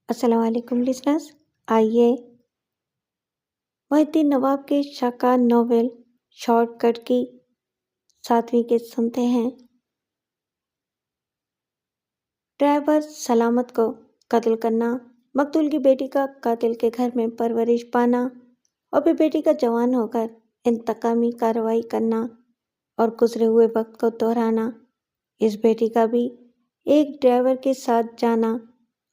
السلام علیکم لسنرز، آئیے محی الدین نواب کے شاہکار ناول شارٹ کٹ کی 7ویں قسط سنتے ہیں۔ ڈرائیور سلامت کو قتل کرنا، مقتول کی بیٹی کا قاتل کے گھر میں پرورش پانا اور پھر بیٹی کا جوان ہو کر انتقامی کارروائی کرنا اور گزرے ہوئے وقت کو دہرانا، اس بیٹی کا بھی ایک ڈرائیور کے ساتھ جانا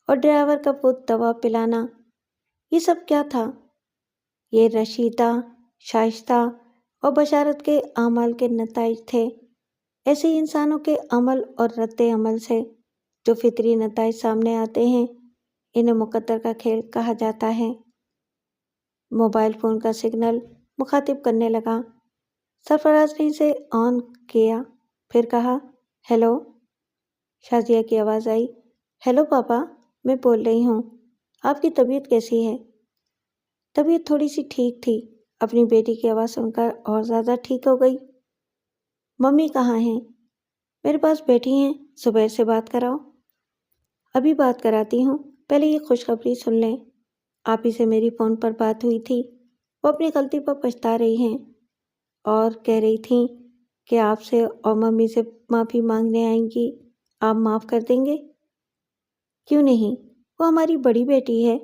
اور ڈرائیور کا وہ دوا پلانا، یہ سب کیا تھا؟ یہ رشیدہ، شائستہ اور بشارت کے اعمال کے نتائج تھے، ایسے ہی انسانوں کے عمل اور رد عمل سے جو فطری نتائج سامنے آتے ہیں، انہیں مقدر کا کھیل کہا جاتا ہے۔ موبائل فون کا سگنل مخاطب کرنے لگا۔ سرفراز نے اسے آن کیا، پھر کہا، ہیلو۔ شازیہ کی آواز آئی، ہیلو پاپا، میں بول رہی ہوں، آپ کی طبیعت کیسی ہے؟ طبیعت تھوڑی سی ٹھیک تھی، اپنی بیٹی کی آواز سن کر اور زیادہ ٹھیک ہو گئی۔ ممی کہاں ہیں؟ میرے پاس بیٹھی ہیں، زبیر سے بات کراؤ۔ ابھی بات کراتی ہوں، پہلے یہ خوشخبری سن لیں، آپ ہی سے میری فون پر بات ہوئی تھی، وہ اپنی غلطی پر پچھتا رہی ہیں اور کہہ رہی تھیں کہ آپ سے اور ممی سے معافی مانگنے آئیں گی، آپ معاف کر دیں گے؟ کیوں نہیں، وہ ہماری بڑی بیٹی ہے،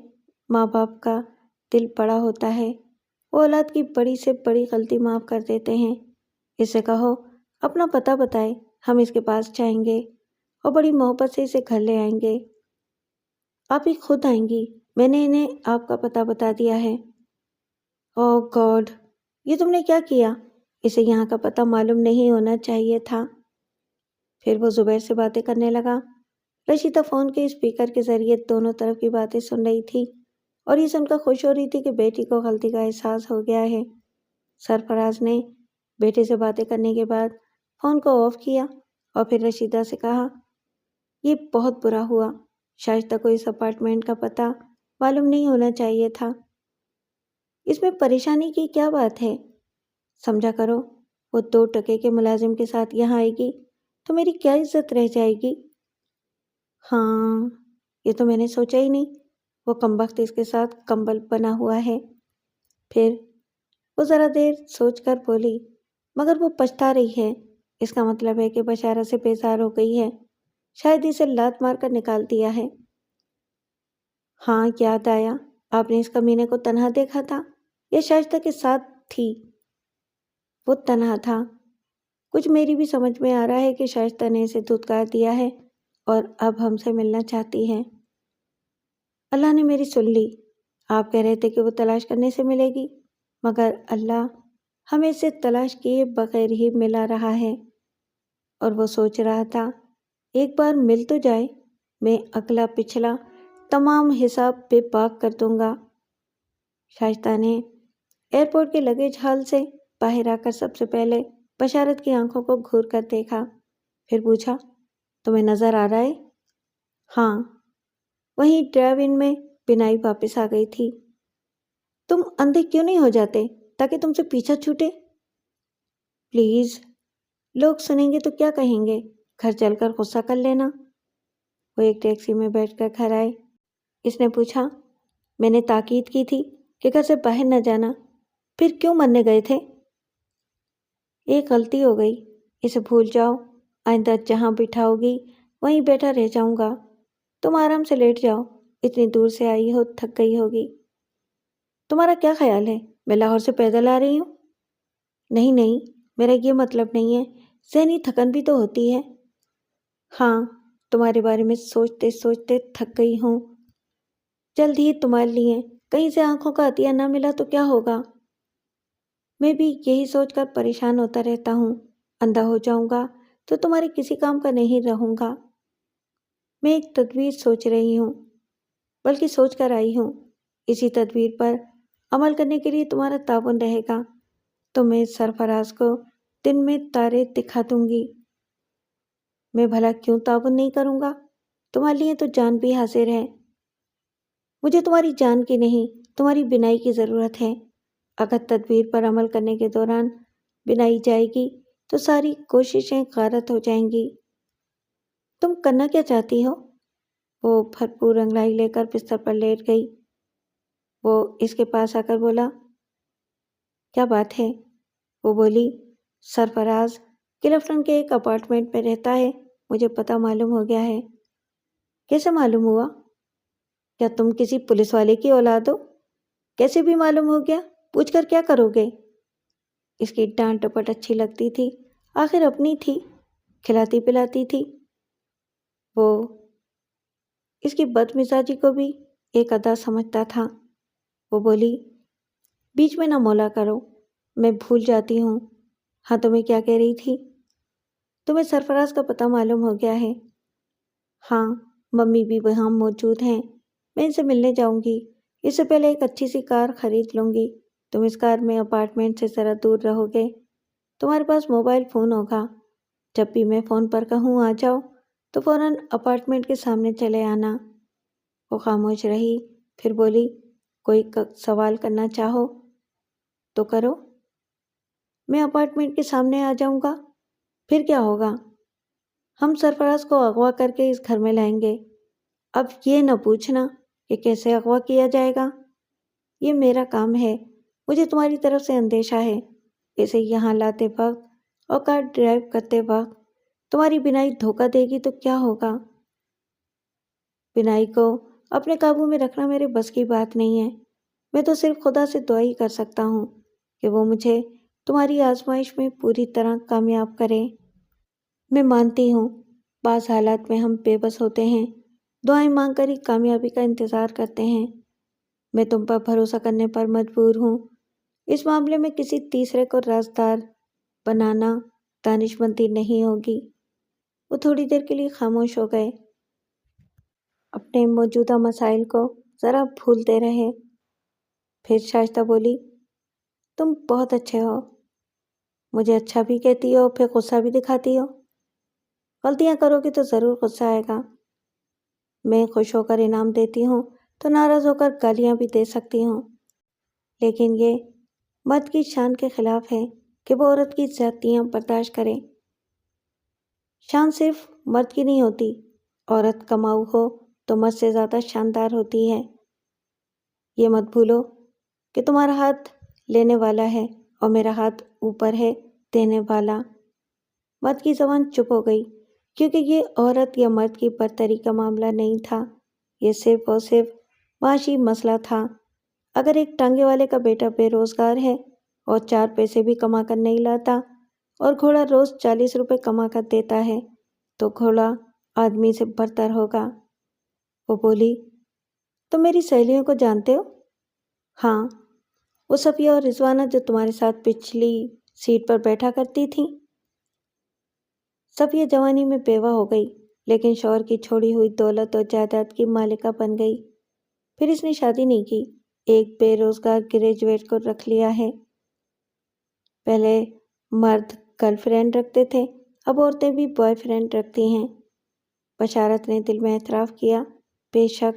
ماں باپ کا دل بڑا ہوتا ہے، وہ اولاد کی بڑی سے بڑی غلطی معاف کر دیتے ہیں۔ اسے کہو اپنا پتہ بتائے، ہم اس کے پاس جائیں گے اور بڑی محبت سے اسے گھر لے آئیں گے۔ آپ ہی خود آئیں گی، میں نے انہیں آپ کا پتہ بتا دیا ہے۔ اوہ گاڈ، یہ تم نے کیا کیا؟ اسے یہاں کا پتہ معلوم نہیں ہونا چاہیے تھا۔ پھر وہ زبیر سے باتیں کرنے لگا۔ رشیدہ فون کے اسپیکر کے ذریعے دونوں طرف کی باتیں سن رہی تھی اور یہ سن کر خوش ہو رہی تھی کہ بیٹی کو غلطی کا احساس ہو گیا ہے۔ سرفراز نے بیٹے سے باتیں کرنے کے بعد فون کو آف کیا اور پھر رشیدہ سے کہا، یہ بہت برا ہوا، شائستہ کو اس اپارٹمنٹ کا پتہ معلوم نہیں ہونا چاہیے تھا۔ اس میں پریشانی کی کیا بات ہے؟ سمجھا کرو، وہ 2 ٹکے کے ملازم کے ساتھ یہاں آئے گی تو میری کیا عزت رہ جائے گی؟ ہاں، یہ تو میں نے سوچا ہی نہیں، وہ کمبخت اس کے ساتھ کمبل بنا ہوا ہے۔ پھر وہ ذرا دیر سوچ کر بولی، مگر وہ پچھتا رہی ہے، اس کا مطلب ہے کہ بشارت سے بیزار ہو گئی ہے، شاید اسے لات مار کر نکال دیا ہے۔ ہاں، یاد آیا، آپ نے اس کمینے کو تنہا دیکھا تھا یا شائستہ کے ساتھ تھی؟ وہ تنہا تھا۔ کچھ میری بھی سمجھ میں آ رہا ہے کہ شائستہ نے اسے دھتکار دیا ہے اور اب ہم سے ملنا چاہتی ہے۔ اللہ نے میری سن لی، آپ کہہ رہے تھے کہ وہ تلاش کرنے سے ملے گی، مگر اللہ ہمیں اسے تلاش کیے بغیر ہی ملا رہا ہے، اور وہ سوچ رہا تھا ایک بار مل تو جائے، میں اگلا پچھلا تمام حساب بے باک کر دوں گا۔ شائستہ نے ایئرپورٹ کے لگیج ہال سے باہر آ کر سب سے پہلے بشارت کی آنکھوں کو گھور کر دیکھا، پھر پوچھا، تمہیں نظر آ رہا ہے؟ ہاں۔ وہیں ڈرائیو ان میں بینائی واپس آ گئی تھی۔ تم اندھے کیوں نہیں ہو جاتے تاکہ تم سے پیچھا چھوٹے؟ پلیز، لوگ سنیں گے تو کیا کہیں گے، گھر چل کر غصہ کر لینا۔ وہ ایک ٹیکسی میں بیٹھ کر گھر آئے۔ اس نے پوچھا، میں نے تاکید کی تھی کہ گھر سے باہر نہ جانا، پھر کیوں مرنے گئے تھے؟ ایک غلطی ہو گئی، اسے بھول جاؤ، آئندہ جہاں بٹھاؤ گی وہیں بیٹھا رہ جاؤں گا، تم آرام سے لیٹ جاؤ، اتنی دور سے آئی ہو، تھک گئی ہوگی۔ تمہارا کیا خیال ہے میں لاہور سے پیدل آ رہی ہوں؟ نہیں نہیں، میرا یہ مطلب نہیں ہے، ذہنی تھکن بھی تو ہوتی ہے۔ ہاں، تمہارے بارے میں سوچتے سوچتے تھک گئی ہوں، جلد ہی تمہارے لیے کہیں سے آنکھوں کا عطیہ نہ ملا تو کیا ہوگا؟ میں بھی یہی سوچ کر پریشان ہوتا رہتا ہوں، اندھا ہو جاؤں گا تو تمہارے کسی کام کا نہیں رہوں گا۔ میں ایک تدبیر سوچ رہی ہوں، بلکہ سوچ کر آئی ہوں، اسی تدبیر پر عمل کرنے کے لیے تمہارا تعاون رہے گا، تو میں سرفراز کو دن میں تارے دکھا دوں گی۔ میں بھلا کیوں تعاون نہیں کروں گا؟ تمہارے لیے تو جان بھی حاضر ہے۔ مجھے تمہاری جان کی نہیں، تمہاری بینائی کی ضرورت ہے۔ اگر تدبیر پر عمل کرنے کے دوران بینائی جائے گی تو ساری کوششیں غارت ہو جائیں گی۔ تم کرنا کیا چاہتی ہو؟ وہ بھرپور انگڑائی لے کر بستر پر لیٹ گئی۔ وہ اس کے پاس آ کر بولا، کیا بات ہے؟ وہ بولی، سرفراز کلفٹن کے ایک اپارٹمنٹ میں رہتا ہے، مجھے پتہ معلوم ہو گیا ہے۔ کیسے معلوم ہوا؟ کیا تم کسی پولیس والے کی اولاد ہو؟ کیسے بھی معلوم ہو گیا؟ پوچھ کر کیا کرو گے؟ اس کی ڈانٹ ڈپٹ اچھی لگتی تھی، آخر اپنی تھی، کھلاتی پلاتی تھی۔ وہ اس کی بد مزاجی کو بھی ایک ادا سمجھتا تھا۔ وہ بولی، بیچ میں نہ مولا کرو، میں بھول جاتی ہوں۔ ہاں، تمہیں کیا کہہ رہی تھی؟ تمہیں سرفراز کا پتہ معلوم ہو گیا ہے؟ ہاں، ممی بھی وہاں موجود ہیں، میں ان سے ملنے جاؤں گی۔ اس سے پہلے ایک اچھی سی کار خرید لوں گی۔ تم اس کار میں اپارٹمنٹ سے ذرا دور رہو گے، تمہارے پاس موبائل فون ہوگا، جب بھی میں فون پر کہوں آ جاؤ تو فوراً اپارٹمنٹ کے سامنے چلے آنا۔ وہ خاموش رہی، پھر بولی، کوئی سوال کرنا چاہو تو کرو۔ میں اپارٹمنٹ کے سامنے آ جاؤں گا، پھر کیا ہوگا؟ ہم سرفراز کو اغوا کر کے اس گھر میں لائیں گے۔ اب یہ نہ پوچھنا کہ کیسے اغوا کیا جائے گا، یہ میرا کام ہے، مجھے تمہاری طرف سے اندیشہ ہے۔ اسے یہاں لاتے وقت اور کار ڈرائیو کرتے وقت تمہاری بینائی دھوکہ دے گی تو کیا ہوگا؟ بینائی کو اپنے قابو میں رکھنا میرے بس کی بات نہیں ہے، میں تو صرف خدا سے دعا ہی کر سکتا ہوں کہ وہ مجھے تمہاری آزمائش میں پوری طرح کامیاب کرے۔ میں مانتی ہوں بعض حالات میں ہم بے بس ہوتے ہیں، دعائیں مانگ کر ہی کامیابی کا انتظار کرتے ہیں۔ میں تم پر بھروسہ کرنے پر مجبور ہوں، اس معاملے میں کسی تیسرے کو رازدار بنانا دانشمندی نہیں ہوگی۔ وہ تھوڑی دیر کے لیے خاموش ہو گئے، اپنے موجودہ مسائل کو ذرا بھولتے رہے۔ پھر شائستہ بولی، تم بہت اچھے ہو، مجھے اچھا بھی کہتی ہو پھر غصہ بھی دکھاتی ہو۔ غلطیاں کرو گی تو ضرور غصہ آئے گا، میں خوش ہو کر انعام دیتی ہوں تو ناراض ہو کر گالیاں بھی دے سکتی ہوں، لیکن یہ مرد کی شان کے خلاف ہے کہ وہ عورت کی زیادتیاں برداشت کرے۔ شان صرف مرد کی نہیں ہوتی، عورت کماؤ ہو تو مرد سے زیادہ شاندار ہوتی ہے۔ یہ مت بھولو کہ تمہارا ہاتھ لینے والا ہے اور میرا ہاتھ اوپر ہے دینے والا۔ مرد کی زبان چپ ہو گئی، کیونکہ یہ عورت یا مرد کی برتری کا معاملہ نہیں تھا، یہ صرف اور صرف معاشی مسئلہ تھا۔ اگر ایک ٹانگے والے کا بیٹا بے روزگار ہے اور 4 پیسے بھی کما کر نہیں لاتا اور گھوڑا روز 40 روپے کما کر دیتا ہے تو گھوڑا آدمی سے برتر ہوگا۔ وہ بولی، تم میری سہیلیوں کو جانتے ہو؟ ہاں، وہ صفیہ اور رضوانہ جو تمہارے ساتھ پچھلی سیٹ پر بیٹھا کرتی تھیں۔ صفیہ جوانی میں بیوہ ہو گئی، لیکن شوہر کی چھوڑی ہوئی دولت اور جائیداد کی مالکہ بن گئی۔ پھر اس نے شادی نہیں کی، ایک بے روزگار گریجویٹ کو رکھ لیا ہے۔ پہلے مرد گرل فرینڈ رکھتے تھے، اب عورتیں بھی بوائے فرینڈ رکھتی ہیں۔ بشارت نے دل میں اعتراف کیا، بے شک۔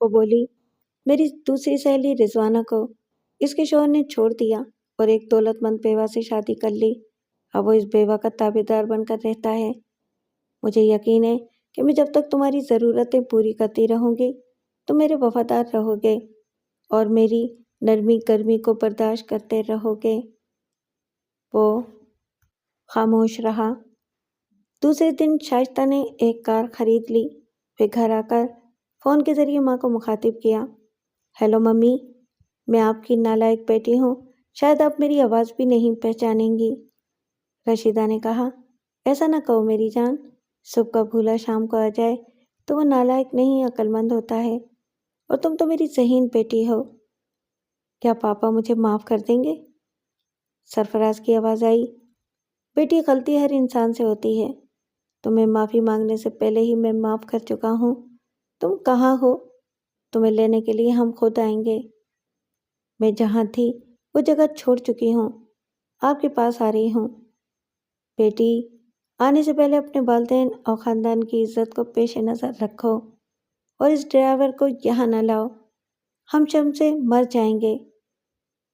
وہ بولی، میری دوسری سہیلی رضوانہ کو اس کے شوہر نے چھوڑ دیا اور ایک دولت مند بیوہ سے شادی کر لی، اب وہ اس بیوہ کا تابعدار بن کر رہتا ہے۔ مجھے یقین ہے کہ میں جب تک تمہاری ضرورتیں پوری کرتی رہوں گی تم میرے وفادار رہو گے اور میری نرمی گرمی کو برداشت کرتے رہو گے۔ وہ خاموش رہا۔ دوسرے دن شائستہ نے ایک کار خرید لی، پھر گھر آ کر فون کے ذریعے ماں کو مخاطب کیا، ہیلو ممی، میں آپ کی نالائق بیٹی ہوں، شاید آپ میری آواز بھی نہیں پہچانیں گی۔ رشیدہ نے کہا، ایسا نہ کہو میری جان، صبح کا بھولا شام کو آ جائے تو وہ نالائق نہیں عقل مند ہوتا ہے، اور تم تو میری ذہین بیٹی ہو، کیا پاپا مجھے معاف کر دیں گے؟ سرفراز کی آواز آئی، بیٹی غلطی ہر انسان سے ہوتی ہے، تمہیں معافی مانگنے سے پہلے ہی میں معاف کر چکا ہوں، تم کہاں ہو؟ تمہیں لینے کے لیے ہم خود آئیں گے۔ میں جہاں تھی وہ جگہ چھوڑ چکی ہوں، آپ کے پاس آ رہی ہوں۔ بیٹی، آنے سے پہلے اپنے والدین اور خاندان کی عزت کو پیش نظر رکھو اور اس ڈرائیور کو یہاں نہ لاؤ، ہم شرم سے مر جائیں گے۔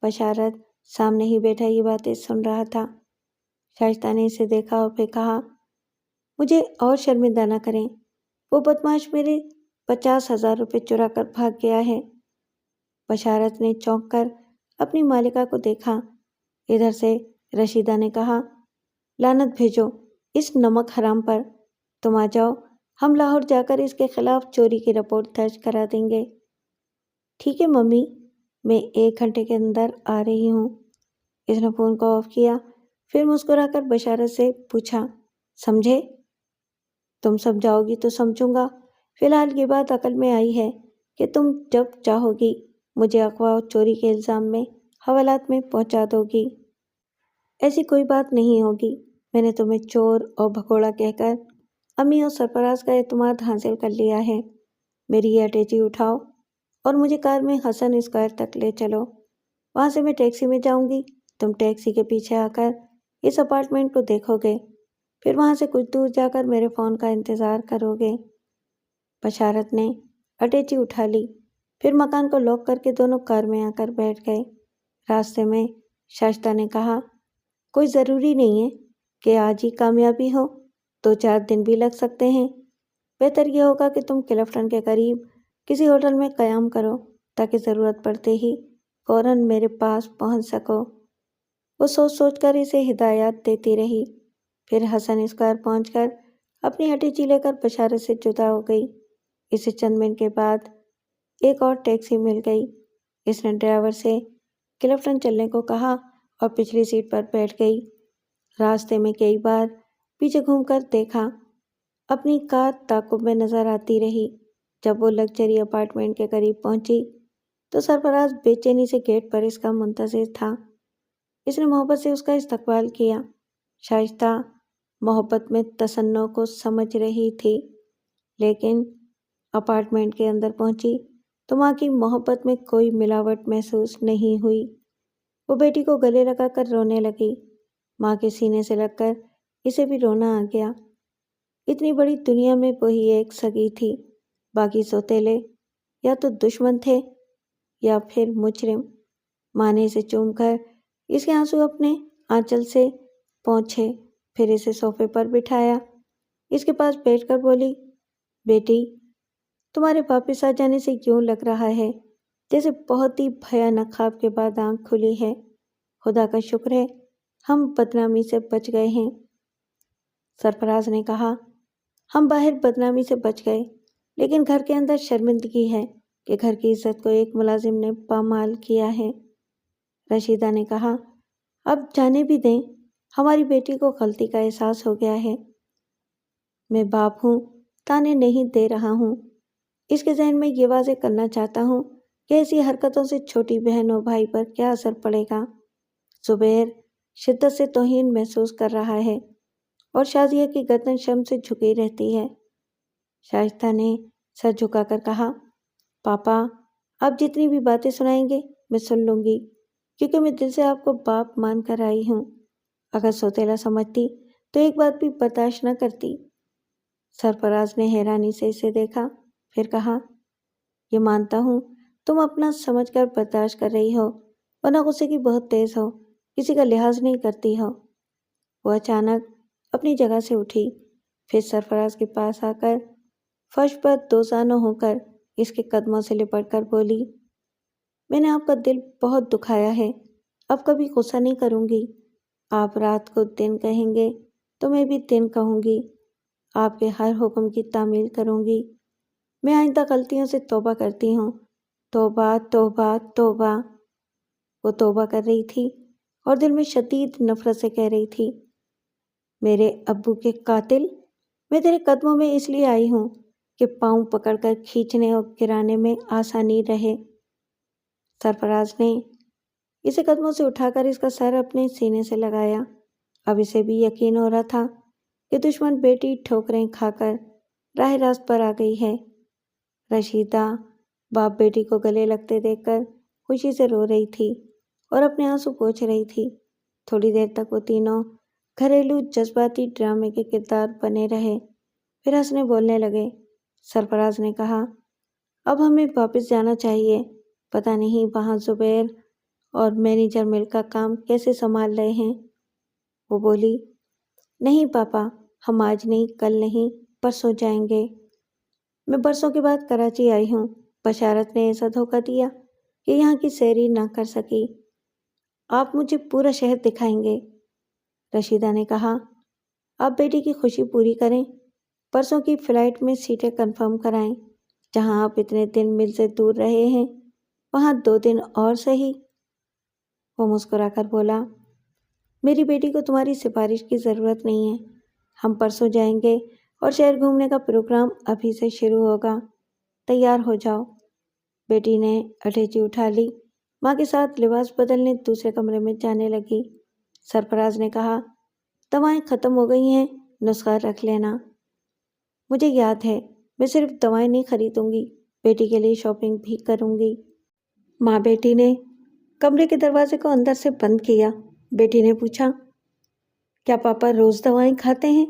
بشارت سامنے ہی بیٹھا یہ باتیں سن رہا تھا۔ شائستہ نے اسے دیکھا اور پھر کہا، مجھے اور شرمندہ نہ کریں، وہ بدماش میرے 50,000 روپے چرا کر بھاگ گیا ہے۔ بشارت نے چونک کر اپنی مالکہ کو دیکھا۔ ادھر سے رشیدہ نے کہا، لعنت بھیجو اس نمک حرام پر، تم آ جاؤ، ہم لاہور جا کر اس کے خلاف چوری کی رپورٹ درج کرا دیں گے۔ ٹھیک ہے ممی، میں 1 گھنٹے کے اندر آ رہی ہوں۔ اس نے فون کو آف کیا، پھر مسکرا کر بشارت سے پوچھا، سمجھے؟ تم سمجھاؤ گی تو سمجھوں گا، فی الحال یہ بات عقل میں آئی ہے کہ تم جب چاہو گی مجھے اغوا و چوری کے الزام میں حوالات میں پہنچا دو گی۔ ایسی کوئی بات نہیں ہوگی، میں نے تمہیں چور اور بھگوڑا کہہ کر امی اور سرفراز کا اعتماد حاصل کر لیا ہے۔ میری یہ اٹیچی اٹھاؤ اور مجھے کار میں حسن اسکوائر تک لے چلو، وہاں سے میں ٹیکسی میں جاؤں گی، تم ٹیکسی کے پیچھے آ کر اس اپارٹمنٹ کو دیکھو گے، پھر وہاں سے کچھ دور جا کر میرے فون کا انتظار کرو گے۔ بشارت نے اٹیچی اٹھا لی، پھر مکان کو لاک کر کے دونوں کار میں آ کر بیٹھ گئے۔ راستے میں شائستہ نے کہا، کوئی ضروری نہیں ہے کہ آج ہی کامیابی ہو، 2-4 دن بھی لگ سکتے ہیں۔ بہتر یہ ہوگا کہ تم کلفٹن کے قریب کسی ہوٹل میں قیام کرو تاکہ ضرورت پڑتے ہی فوراً میرے پاس پہنچ سکو۔ وہ سوچ سوچ کر اسے ہدایات دیتی رہی، پھر حسن اسکوائر پہنچ کر اپنی اٹیچی لے کر بشارت سے جدا ہو گئی۔ اسے چند منٹ کے بعد ایک اور ٹیکسی مل گئی۔ اس نے ڈرائیور سے کلفٹن چلنے کو کہا اور پچھلی سیٹ پر بیٹھ گئی۔ راستے میں کئی بار پیچھے گھوم کر دیکھا، اپنی کار تعاقب میں نظر آتی رہی۔ جب وہ لگژری اپارٹمنٹ کے قریب پہنچی تو سرفراز بے چینی سے گیٹ پر اس کا منتظر تھا۔ اس نے محبت سے اس کا استقبال کیا۔ شائستہ محبت میں تصنع کو سمجھ رہی تھی، لیکن اپارٹمنٹ کے اندر پہنچی تو ماں کی محبت میں کوئی ملاوٹ محسوس نہیں ہوئی۔ وہ بیٹی کو گلے لگا کر رونے لگی۔ ماں کے سینے سے لگ کر اسے بھی رونا آ گیا۔ اتنی بڑی دنیا میں وہی ایک سگی تھی، باقی سوتیلے یا تو دشمن تھے یا پھر مجرم۔ ماں نے اسے چوم کر اس کے آنسو اپنے آنچل سے پونچھے، پھر اسے صوفے پر بٹھایا، اس کے پاس بیٹھ کر بولی، بیٹی، تمہارے واپس آ جانے سے یوں لگ رہا ہے جیسے بہت ہی بھیانک خواب کے بعد آنکھ کھلی ہے۔ خدا کا شکر ہے ہم بدنامی سے بچ گئے ہیں۔ سرفراز نے کہا، ہم باہر بدنامی سے بچ گئے، لیکن گھر کے اندر شرمندگی ہے کہ گھر کی عزت کو ایک ملازم نے پامال کیا ہے۔ رشیدہ نے کہا، اب جانے بھی دیں، ہماری بیٹی کو غلطی کا احساس ہو گیا ہے۔ میں باپ ہوں، تانے نہیں دے رہا ہوں، اس کے ذہن میں یہ واضح کرنا چاہتا ہوں کہ ایسی حرکتوں سے چھوٹی بہن اور بھائی پر کیا اثر پڑے گا۔ زبیر شدت سے توہین محسوس کر رہا ہے اور شازیہ کی گردن شرم سے جھکی رہتی ہے۔ شائستہ نے سر جھکا کر کہا، پاپا آپ جتنی بھی باتیں سنائیں گے میں سن لوں گی، کیونکہ میں دل سے آپ کو باپ مان کر آئی ہوں۔ اگر سوتیلا سمجھتی تو ایک بات بھی برداشت نہ کرتی۔ سرفراز نے حیرانی سے اسے دیکھا، پھر کہا، یہ مانتا ہوں تم اپنا سمجھ کر برداشت کر رہی ہو، ورنہ غصے کی بہت تیز ہو، کسی کا لحاظ نہیں کرتی ہو۔ وہ اچانک اپنی جگہ سے اٹھی، پھر سرفراز کے پاس آ کر فرش پر دوزانوں ہو کر اس کے قدموں سے لپٹ کر بولی، میں نے آپ کا دل بہت دکھایا ہے، اب کبھی غصہ نہیں کروں گی۔ آپ رات کو دن کہیں گے تو میں بھی دن کہوں گی، آپ کے ہر حکم کی تعمیل کروں گی۔ میں آئندہ غلطیوں سے توبہ کرتی ہوں، توبہ توبہ توبہ۔ وہ توبہ کر رہی تھی اور دل میں شدید نفرت سے کہہ رہی تھی، میرے ابو کے قاتل، میں تیرے قدموں میں اس لیے آئی ہوں کہ پاؤں پکڑ کر کھینچنے اور گرانے میں آسانی رہے۔ سرفراز نے اسے قدموں سے اٹھا کر اس کا سر اپنے سینے سے لگایا۔ اب اسے بھی یقین ہو رہا تھا کہ دشمن بیٹی ٹھوکریں کھا کر راہ راست پر آ گئی ہے۔ رشیدہ باپ بیٹی کو گلے لگتے دیکھ کر خوشی سے رو رہی تھی اور اپنے آنسو پوچھ رہی تھی۔ تھوڑی دیر تک وہ تینوں گھریلو جذباتی ڈرامے کے کردار بنے رہے، پھر ہنسنے بولنے لگے۔ سرفراز نے کہا، اب ہمیں واپس جانا چاہیے، پتہ نہیں وہاں زبیر اور مینیجر مل کا کام کیسے سنبھال رہے ہیں۔ وہ بولی، نہیں پاپا، ہم آج نہیں، کل نہیں، پرسوں جائیں گے۔ میں برسوں کے بعد کراچی آئی ہوں۔ بشارت نے ایسا دھوکہ دیا کہ یہاں کی سیری نہ کر سکی۔ آپ مجھے پورا شہر دکھائیں گے، رشیدہ نے کہا۔ آپ بیٹی کی خوشی پوری کریں، پرسوں کی فلائٹ میں سیٹیں کنفرم کرائیں۔ جہاں آپ اتنے دن مل سے دور رہے ہیں وہاں 2 دن اور صحیح۔ وہ مسکرا کر بولا، میری بیٹی کو تمہاری سفارش کی ضرورت نہیں ہے۔ ہم پرسوں جائیں گے اور شہر گھومنے کا پروگرام ابھی سے شروع ہوگا۔ تیار ہو جاؤ۔ بیٹی نے اٹیچی اٹھا لی، ماں کے ساتھ لباس بدلنے دوسرے کمرے میں جانے لگی۔ سرفراز نے کہا، دوائیں ختم ہو گئی ہیں، نسخہ رکھ لینا۔ مجھے یاد ہے، میں صرف دوائیں نہیں خریدوں گی، بیٹی کے لیے شاپنگ بھی کروں گی۔ ماں بیٹی نے کمرے کے دروازے کو اندر سے بند کیا۔ بیٹی نے پوچھا، کیا پاپا روز دوائیں کھاتے ہیں؟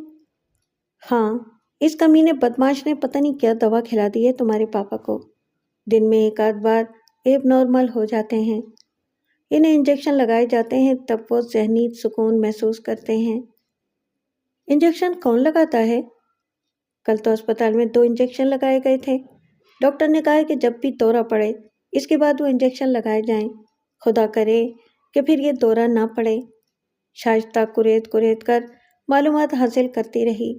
ہاں، اس کمینے بدماش نے پتہ نہیں کیا دوا کھلا دی ہے تمہارے پاپا کو۔ دن میں 1 آدھ بار ایب نارمل ہو جاتے ہیں۔ انہیں انجیکشن لگائے جاتے ہیں تب وہ ذہنی سکون محسوس کرتے ہیں۔ انجیکشن کون لگاتا ہے؟ کل تو اسپتال میں 2 انجیکشن لگائے گئے تھے۔ ڈاکٹر نے کہا ہے کہ جب بھی دورہ پڑے اس کے بعد وہ انجیکشن لگائے جائیں۔ خدا کرے کہ پھر یہ دورہ نہ پڑے۔ شائستہ کریت کر معلومات حاصل کرتی رہی۔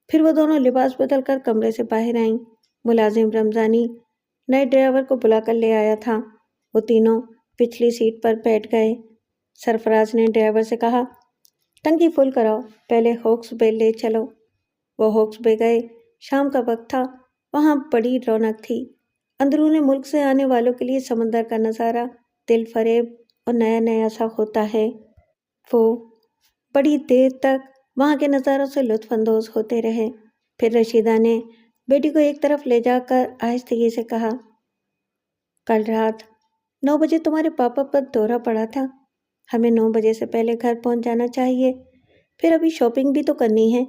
پھر وہ دونوں لباس بدل کر کمرے سے باہر آئیں۔ ملازم رمضانی نئے ڈرائیور کو بلا کر لے آیا تھا۔ وہ تینوں پچھلی سیٹ پر بیٹھ گئے۔ سرفراز نے ڈرائیور سے کہا، ٹنکی فل کراؤ، پہلے ہوکس بے لے چلو۔ وہ ہوکس بے گئے۔ شام کا وقت تھا، وہاں بڑی رونق تھی۔ اندرون ملک سے آنے والوں کے لیے سمندر کا نظارہ دل فریب اور نیا نیا سا ہوتا ہے۔ وہ بڑی دیر تک وہاں کے نظاروں سے لطف اندوز ہوتے رہے۔ پھر رشیدہ نے بیٹی کو ایک طرف لے جا کر آہستگی سے کہا، کل رات 9 بجے تمہارے پاپا پر دورہ پڑا تھا۔ ہمیں 9 بجے سے پہلے گھر پہنچ جانا چاہیے، پھر ابھی شاپنگ بھی تو کرنی ہے۔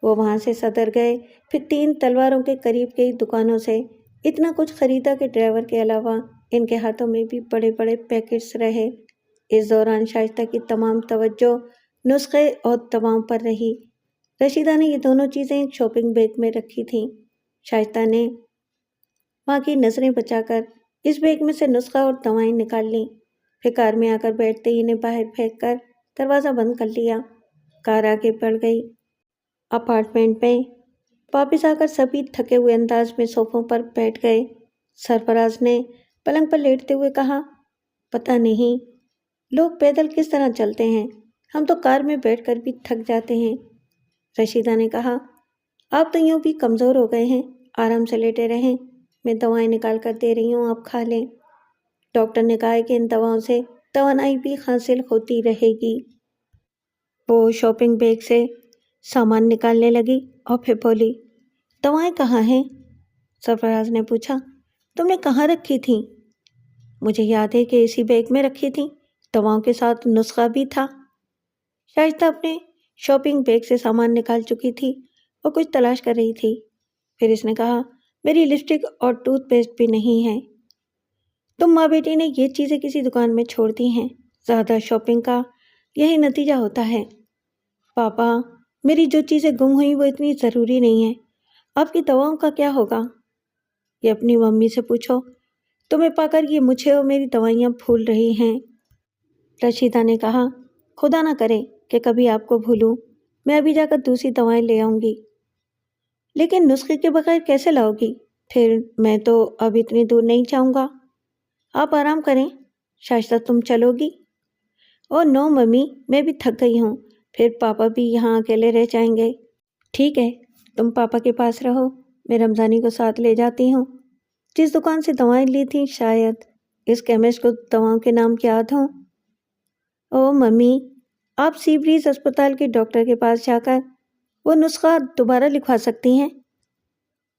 وہ وہاں سے صدر گئے، پھر 3 تلواروں کے قریب کی دکانوں سے اتنا کچھ خریدا کہ ڈرائیور کے علاوہ ان کے ہاتھوں میں بھی بڑے بڑے پیکٹس رہے۔ اس دوران شائستہ کی تمام توجہ نسخے اور دواؤں پر رہی۔ رشیدہ نے یہ دونوں چیزیں ایک شاپنگ بیگ میں رکھی تھیں۔ شائستہ نے ماں کی نظریں بچا کر اس بیگ میں سے نسخہ اور دوائیں نکال لیں۔ پھر کار میں آ کر بیٹھتے ہی انہیں باہر پھینک کر دروازہ بند کر لیا۔ کار آگے بڑھ گئی۔ اپارٹمنٹ میں واپس آ کر سبھی تھکے ہوئے انداز میں صوفوں پر بیٹھ گئے۔ سرفراز نے پلنگ پر لیٹتے ہوئے کہا، پتہ نہیں لوگ پیدل کس طرح چلتے ہیں، ہم تو کار میں بیٹھ کر بھی تھک جاتے ہیں۔ رشیدہ نے کہا، آپ تو یوں بھی کمزور ہو گئے ہیں، آرام سے لیٹے رہیں، میں دوائیں نکال کر دے رہی ہوں، آپ کھا لیں۔ ڈاکٹر نے کہا ہے کہ ان دواؤں سے توانائی بھی حاصل ہوتی رہے گی۔ وہ شاپنگ بیگ سے سامان نکالنے لگی اور پھر بولی، دوائیں کہاں ہیں؟ سرفراز نے پوچھا، تم نے کہاں رکھی تھیں؟ مجھے یاد ہے کہ اسی بیگ میں رکھی تھیں، دواؤں کے ساتھ نسخہ بھی تھا۔ شائستہ اپنے شاپنگ بیگ سے سامان نکال چکی تھی اور کچھ تلاش کر رہی تھی۔ پھر اس نے کہا، میری لپسٹک اور ٹوتھ پیسٹ بھی نہیں ہے۔ تم ماں بیٹی نے یہ چیزیں کسی دکان میں چھوڑ دی ہیں، زیادہ شاپنگ کا یہی نتیجہ ہوتا ہے۔ پاپا، میری جو چیزیں گم ہوئیں وہ اتنی ضروری نہیں ہیں، آپ کی دواؤں کا کیا ہوگا؟ یہ اپنی ممی سے پوچھو، تمہیں پا کر یہ مجھے اور میری دوائیاں بھول رہی ہیں۔ رشیدہ نے کہا، خدا نہ کرے کہ کبھی آپ کو بھولوں، میں ابھی جا کر دوسری دوائیں لے آؤں گی۔ لیکن نسخے کے بغیر کیسے لاؤ گی؟ پھر میں تو اب اتنی دور نہیں جاؤں گا۔ آپ آرام کریں، شائستہ تم چلو گی؟ او نو ممی، میں بھی تھک گئی ہوں، پھر پاپا بھی یہاں اکیلے رہ جائیں گے۔ ٹھیک ہے، تم پاپا کے پاس رہو، میں رمضانی کو ساتھ لے جاتی ہوں۔ جس دکان سے دوائیں لی تھیں شاید اس کیمسٹ کو دواؤں کے نام یاد ہوں۔ او ممی، آپ سی بریز اسپتال کے ڈاکٹر کے پاس جا کر وہ نسخہ دوبارہ لکھوا سکتی ہیں۔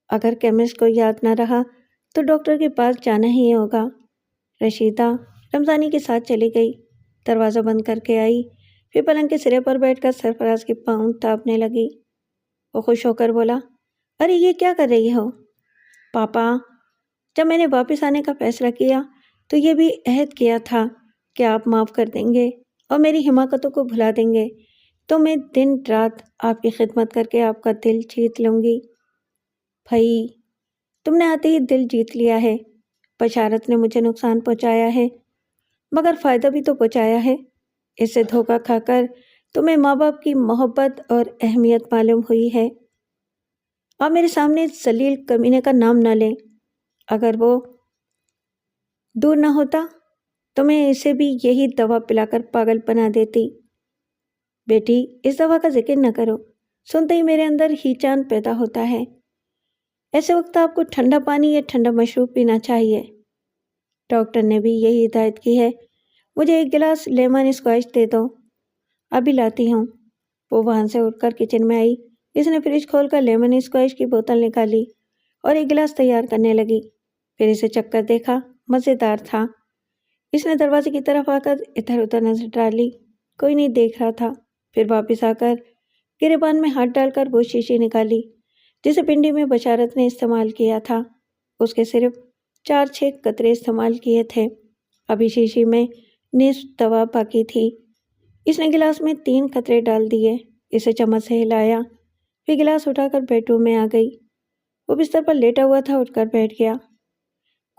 اگر کیمسٹ کو یاد نہ رہا تو ڈاکٹر کے پاس جانا ہی ہوگا۔ رشیدہ رمضانی کے ساتھ چلی گئی، دروازہ بند کر کے آئی، پھر پلنگ کے سرے پر بیٹھ کر سرفراز کے پاؤں تاپنے لگی۔ وہ خوش ہو کر بولا، ارے یہ کیا کر رہی ہو؟ پاپا، جب میں نے واپس آنے کا فیصلہ کیا تو یہ بھی عہد کیا تھا کہ آپ معاف کر دیں گے اور میری حماقتوں کو بھلا دیں گے، تو میں دن رات آپ کی خدمت کر کے آپ کا دل جیت لوں گی۔ بھائی، تم نے آتے ہی دل جیت لیا ہے۔ بشارت نے مجھے نقصان پہنچایا ہے مگر فائدہ بھی تو پہنچایا ہے۔ اس سے دھوکہ کھا کر تمہیں ماں باپ کی محبت اور اہمیت معلوم ہوئی ہے۔ آپ میرے سامنے اس ذلیل کمینے کا نام نہ لیں۔ اگر وہ دور نہ ہوتا تو میں اسے بھی یہی دوا پلا کر پاگل بنا دیتی۔ بیٹی، اس دوا کا ذکر نہ کرو، سنتے ہی میرے اندر ہیچان پیدا ہوتا ہے۔ ایسے وقت آپ کو ٹھنڈا پانی یا ٹھنڈا مشروب پینا چاہیے۔ ڈاکٹر نے بھی یہی ہدایت کی ہے۔ مجھے ایک گلاس لیمن اسکواش دے دو، ابھی لاتی ہوں۔ وہ وہاں سے اٹھ کر کچن میں آئی۔ اس نے فریج کھول کر لیمن اسکواش کی بوتل نکالی اور ایک گلاس تیار کرنے لگی۔ پھر اسے چکھ کر دیکھا، مزیدار تھا۔ اس نے دروازے کی طرف آ کر ادھر ادھر نظر ڈالی، کوئی نہیں دیکھ رہا تھا۔ پھر واپس آ کر گریبان میں ہاتھ ڈال کر وہ شیشی نکالی جسے پنڈی میں بشارت نے استعمال کیا تھا۔ اس کے صرف 4-6 قطرے استعمال کیے تھے۔ ابھی شیشی میں نصف دوا باقی تھی۔ اس نے گلاس میں 3 قطرے ڈال دیے، اسے چمچ سے ہلایا، پھر گلاس اٹھا کر بیڈ روم میں آ گئی۔ وہ بستر پر لیٹا ہوا تھا، اٹھ کر بیٹھ گیا۔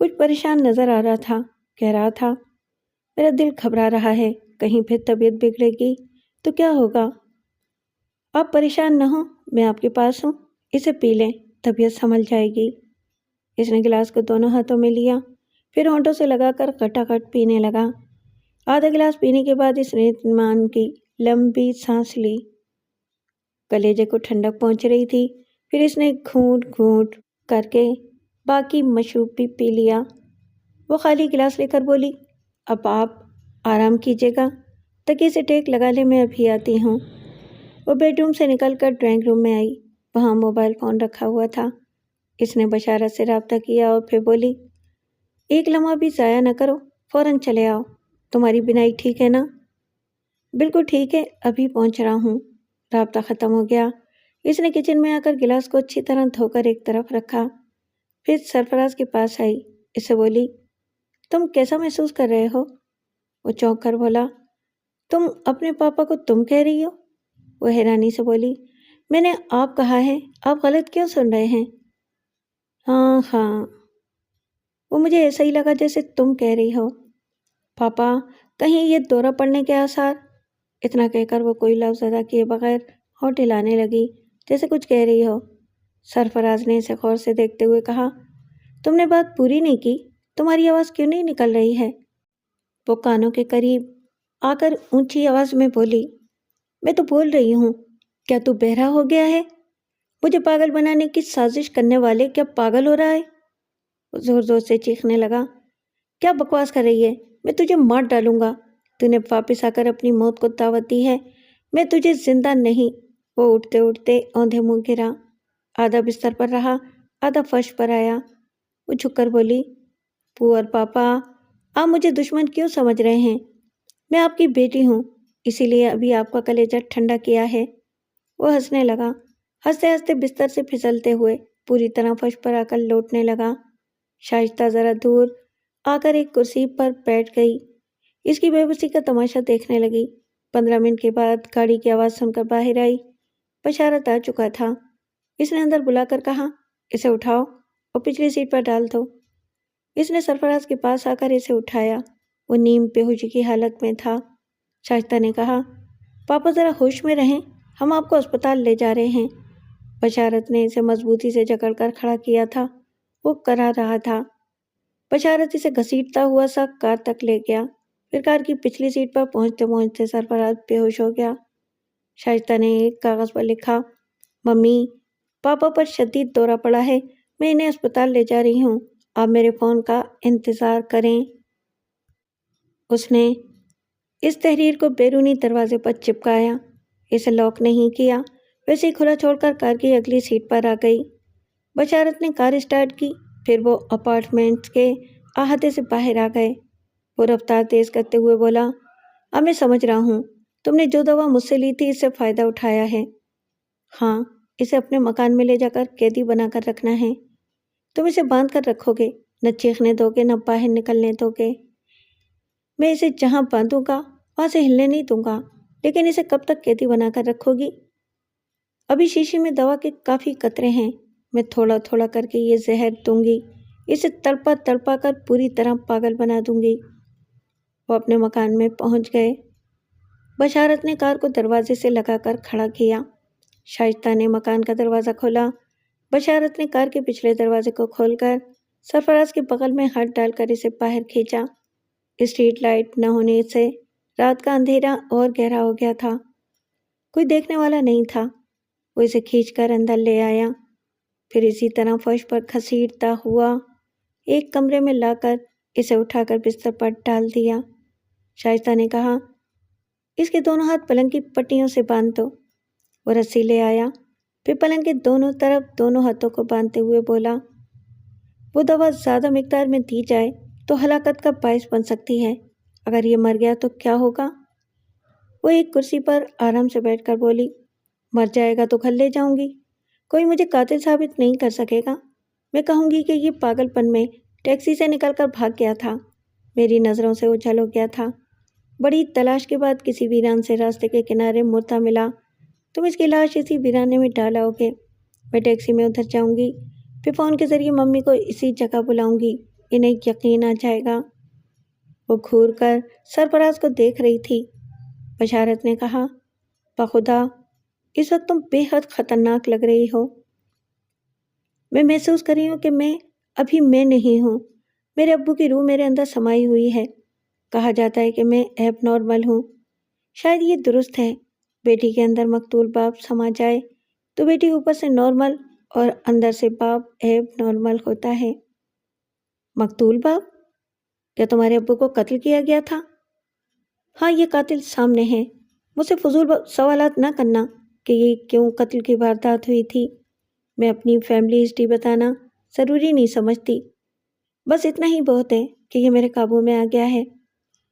کچھ پریشان نظر آ رہا تھا، کہہ رہا تھا، میرا دل گھبرا رہا ہے، کہیں پھر طبیعت بگڑے گی تو کیا ہوگا؟ آپ پریشان نہ ہوں، میں آپ کے پاس ہوں، اسے پی لیں، طبیعت سنبھل جائے گی۔ اس نے گلاس کو دونوں ہاتھوں میں لیا، پھر ہونٹوں سے لگا کر کھٹاکھٹ پینے لگا۔ آدھا گلاس پینے کے بعد اس نے اطمینان کی لمبی سانس لی۔ کلیجے کو ٹھنڈک پہنچ رہی تھی۔ پھر اس نے گھونٹ گھونٹ کر کے باقی مشروب بھی پی لیا۔ وہ خالی گلاس لے کر بولی، اب آپ آرام کیجیے گا، تکیے سے ٹیک لگا لے، میں ابھی آتی ہوں۔ وہ بیڈ روم سے نکل کر ڈرائنگ روم میں آئی، وہاں موبائل فون رکھا ہوا تھا۔ اس نے بشارت سے رابطہ کیا اور پھر بولی، ایک لمحہ بھی ضائع نہ کرو، فوراً چلے آؤ۔ تمہاری بینائی ٹھیک ہے نا؟ بالکل ٹھیک ہے، ابھی پہنچ رہا ہوں۔ رابطہ ختم ہو گیا۔ اس نے کچن میں آ کر گلاس کو اچھی طرح دھو کر ایک طرف رکھا، پھر سرفراز کے پاس آئی، اس سے بولی، تم کیسا محسوس کر رہے ہو؟ وہ چونک کر بولا، تم اپنے پاپا کو تم کہہ رہی ہو؟ وہ حیرانی سے بولی، میں نے آپ کہا ہے، آپ غلط کیوں سن رہے ہیں؟ ہاں، وہ مجھے ایسا ہی لگا جیسے تم کہہ رہی ہو۔ پاپا، کہیں یہ دورہ پڑنے کے آثار؟ اتنا کہہ کر وہ کوئی لفظ ادا کیے بغیر ہونٹ ہلانے لگی جیسے کچھ کہہ رہی ہو۔ سرفراز نے اسے غور سے دیکھتے ہوئے کہا، تم نے بات پوری نہیں کی، تمہاری آواز کیوں نہیں نکل رہی ہے؟ وہ کانوں کے قریب آ کر اونچی آواز میں بولی، میں تو بول رہی ہوں، کیا تو بہرا ہو گیا ہے؟ مجھے پاگل بنانے کی سازش کرنے والے کیا پاگل ہو رہا ہے؟ وہ زور زور سے چیخنے لگا، کیا بکواس کر رہی ہے؟ میں تجھے مار ڈالوں گا۔ تو نے واپس آ کر اپنی موت کو دعوت دی ہے، میں تجھے زندہ نہیں۔ وہ اٹھتے اٹھتے اوندھے منہ گرا، آدھا بستر پر رہا، آدھا فرش پر آیا۔ وہ جھک کر بولی، پور پاپا، آپ مجھے دشمن کیوں سمجھ رہے ہیں؟ میں آپ کی بیٹی ہوں، اسی لیے ابھی آپ کا کلیجہ ٹھنڈا کیا ہے۔ وہ ہنسنے لگا، ہنستے ہنستے بستر سے پھسلتے ہوئے پوری طرح فرش پر آ کر لوٹنے لگا۔ شائستہ ذرا دور آ کر ایک کرسی پر بیٹھ گئی، اس کی بے بسی کا تماشا دیکھنے لگی۔ 15 منٹ کے بعد گاڑی کی آواز سن کر باہر آئی۔ بشارت آ چکا تھا۔ اس نے اندر بلا کر کہا، اسے اٹھاؤ اور پچھلی سیٹ پر ڈال دو۔ اس نے سرفراز کے پاس آ کر اسے اٹھایا، وہ نیم بے ہوشی کی حالت میں تھا۔ شائستہ نے کہا، پاپا ذرا ہوش میں رہیں، ہم آپ کو اسپتال لے جا رہے ہیں۔ بشارت نے اسے مضبوطی سے جکڑ کر کھڑا کیا تھا، وہ کرا رہا تھا۔ بشارت اسے گھسیٹتا ہوا سا کار تک لے گیا، پھر کار کی پچھلی سیٹ پر پہنچتے پہنچتے سرفراز بے ہوش ہو گیا۔ شائستہ نے ایک کاغذ پر لکھا، ممی، پاپا پر شدید دورہ پڑا ہے، میں انہیں اسپتال لے جا رہی ہوں، آپ میرے فون کا انتظار کریں۔ اس نے اس تحریر کو بیرونی دروازے پر چپکایا، اسے لاک نہیں کیا، ویسے ہی کھلا چھوڑ کر کار کی اگلی سیٹ پر آ گئی۔ بشارت نے کار اسٹارٹ کی، پھر وہ اپارٹمنٹ کے احاطے سے باہر آ گئے۔ وہ رفتار تیز کرتے ہوئے بولا، اب میں سمجھ رہا ہوں، تم نے جو دوا مجھ سے لی تھی اس سے فائدہ اٹھایا ہے۔ ہاں، اسے اپنے مکان میں لے جا کر قیدی بنا کر رکھنا ہے۔ تم اسے باندھ کر رکھو گے، نہ چیخنے دو گے، نہ باہر نکلنے دو گے۔ میں اسے جہاں باندھوں گا وہاں سے ہلنے نہیں دوں گا، لیکن اسے کب تک قیدی بنا کر رکھو گی؟ ابھی شیشی میں دوا کے کافی قطرے ہیں، میں تھوڑا تھوڑا کر کے یہ زہر دوں گی، اسے تڑپا تڑپا کر پوری طرح پاگل بنا دوں گی۔ وہ اپنے مکان میں پہنچ گئے۔ بشارت نے کار کو دروازے سے لگا کر کھڑا کیا۔ شائستہ نے مکان کا دروازہ کھولا۔ بشارت نے کار کے پچھلے دروازے کو کھول کر سرفراز کے بغل میں ہاتھ ڈال کر اسے باہر کھینچا۔ اسٹریٹ لائٹ نہ ہونے سے رات کا اندھیرا اور گہرا ہو گیا تھا۔ کوئی دیکھنے والا نہیں تھا۔ وہ اسے کھینچ کر اندر لے آیا، پھر اسی طرح فرش پر گھسیٹتا ہوا ایک کمرے میں لا کر اسے اٹھا کر بستر پر ڈال دیا۔ شائستہ نے کہا، اس کے دونوں ہاتھ پلنگ کی پٹیوں سے باندھ دو۔ وہ رسی لے آیا، پھر پلنگ کے دونوں طرف دونوں ہاتھوں کو باندھتے ہوئے بولا، وہ دوا زیادہ مقدار میں دی جائے تو ہلاکت کا باعث بن سکتی ہے۔ اگر یہ مر گیا تو کیا ہوگا؟ وہ ایک کرسی پر آرام سے بیٹھ کر بولی، مر جائے گا تو گھر لے جاؤں گی، کوئی مجھے قاتل ثابت نہیں کر سکے گا۔ میں کہوں گی کہ یہ پاگل پن میں ٹیکسی سے نکل کر بھاگ گیا تھا، میری نظروں سے اوجھل ہو گیا تھا۔ بڑی تلاش کے بعد کسی ویران سے راستے کے کنارے مردہ ملا، تم اس کی لاش اسی ویرانے میں ڈالاؤ گے۔ میں ٹیکسی میں ادھر جاؤں گی، پھر فون کے ذریعے ممی کو اسی جگہ بلاؤں گی، انہیں یقین آ جائے گا۔ وہ گھور کر سرفراز کو دیکھ رہی تھی۔ بشارت نے کہا، بخدا اس وقت تم بے حد خطرناک لگ رہی ہو۔ میں محسوس کر رہی ہوں کہ میں ابھی میں نہیں ہوں، میرے ابو کی روح میرے اندر سمائی ہوئی ہے۔ کہا جاتا ہے کہ میں ایب نارمل ہوں، شاید یہ درست ہے۔ بیٹی کے اندر مقتول باپ سما جائے تو بیٹی اوپر سے نارمل اور اندر سے باپ ایب نارمل ہوتا ہے۔ مقتول باپ؟ کیا تمہارے ابو کو قتل کیا گیا تھا؟ ہاں، یہ قاتل سامنے ہے۔ مجھ سے فضول سوالات نہ کرنا کہ یہ کیوں قتل کی واردات ہوئی تھی۔ میں اپنی فیملی ہسٹری بتانا ضروری نہیں سمجھتی، بس اتنا ہی بہت ہے کہ یہ میرے قابو میں آ گیا ہے۔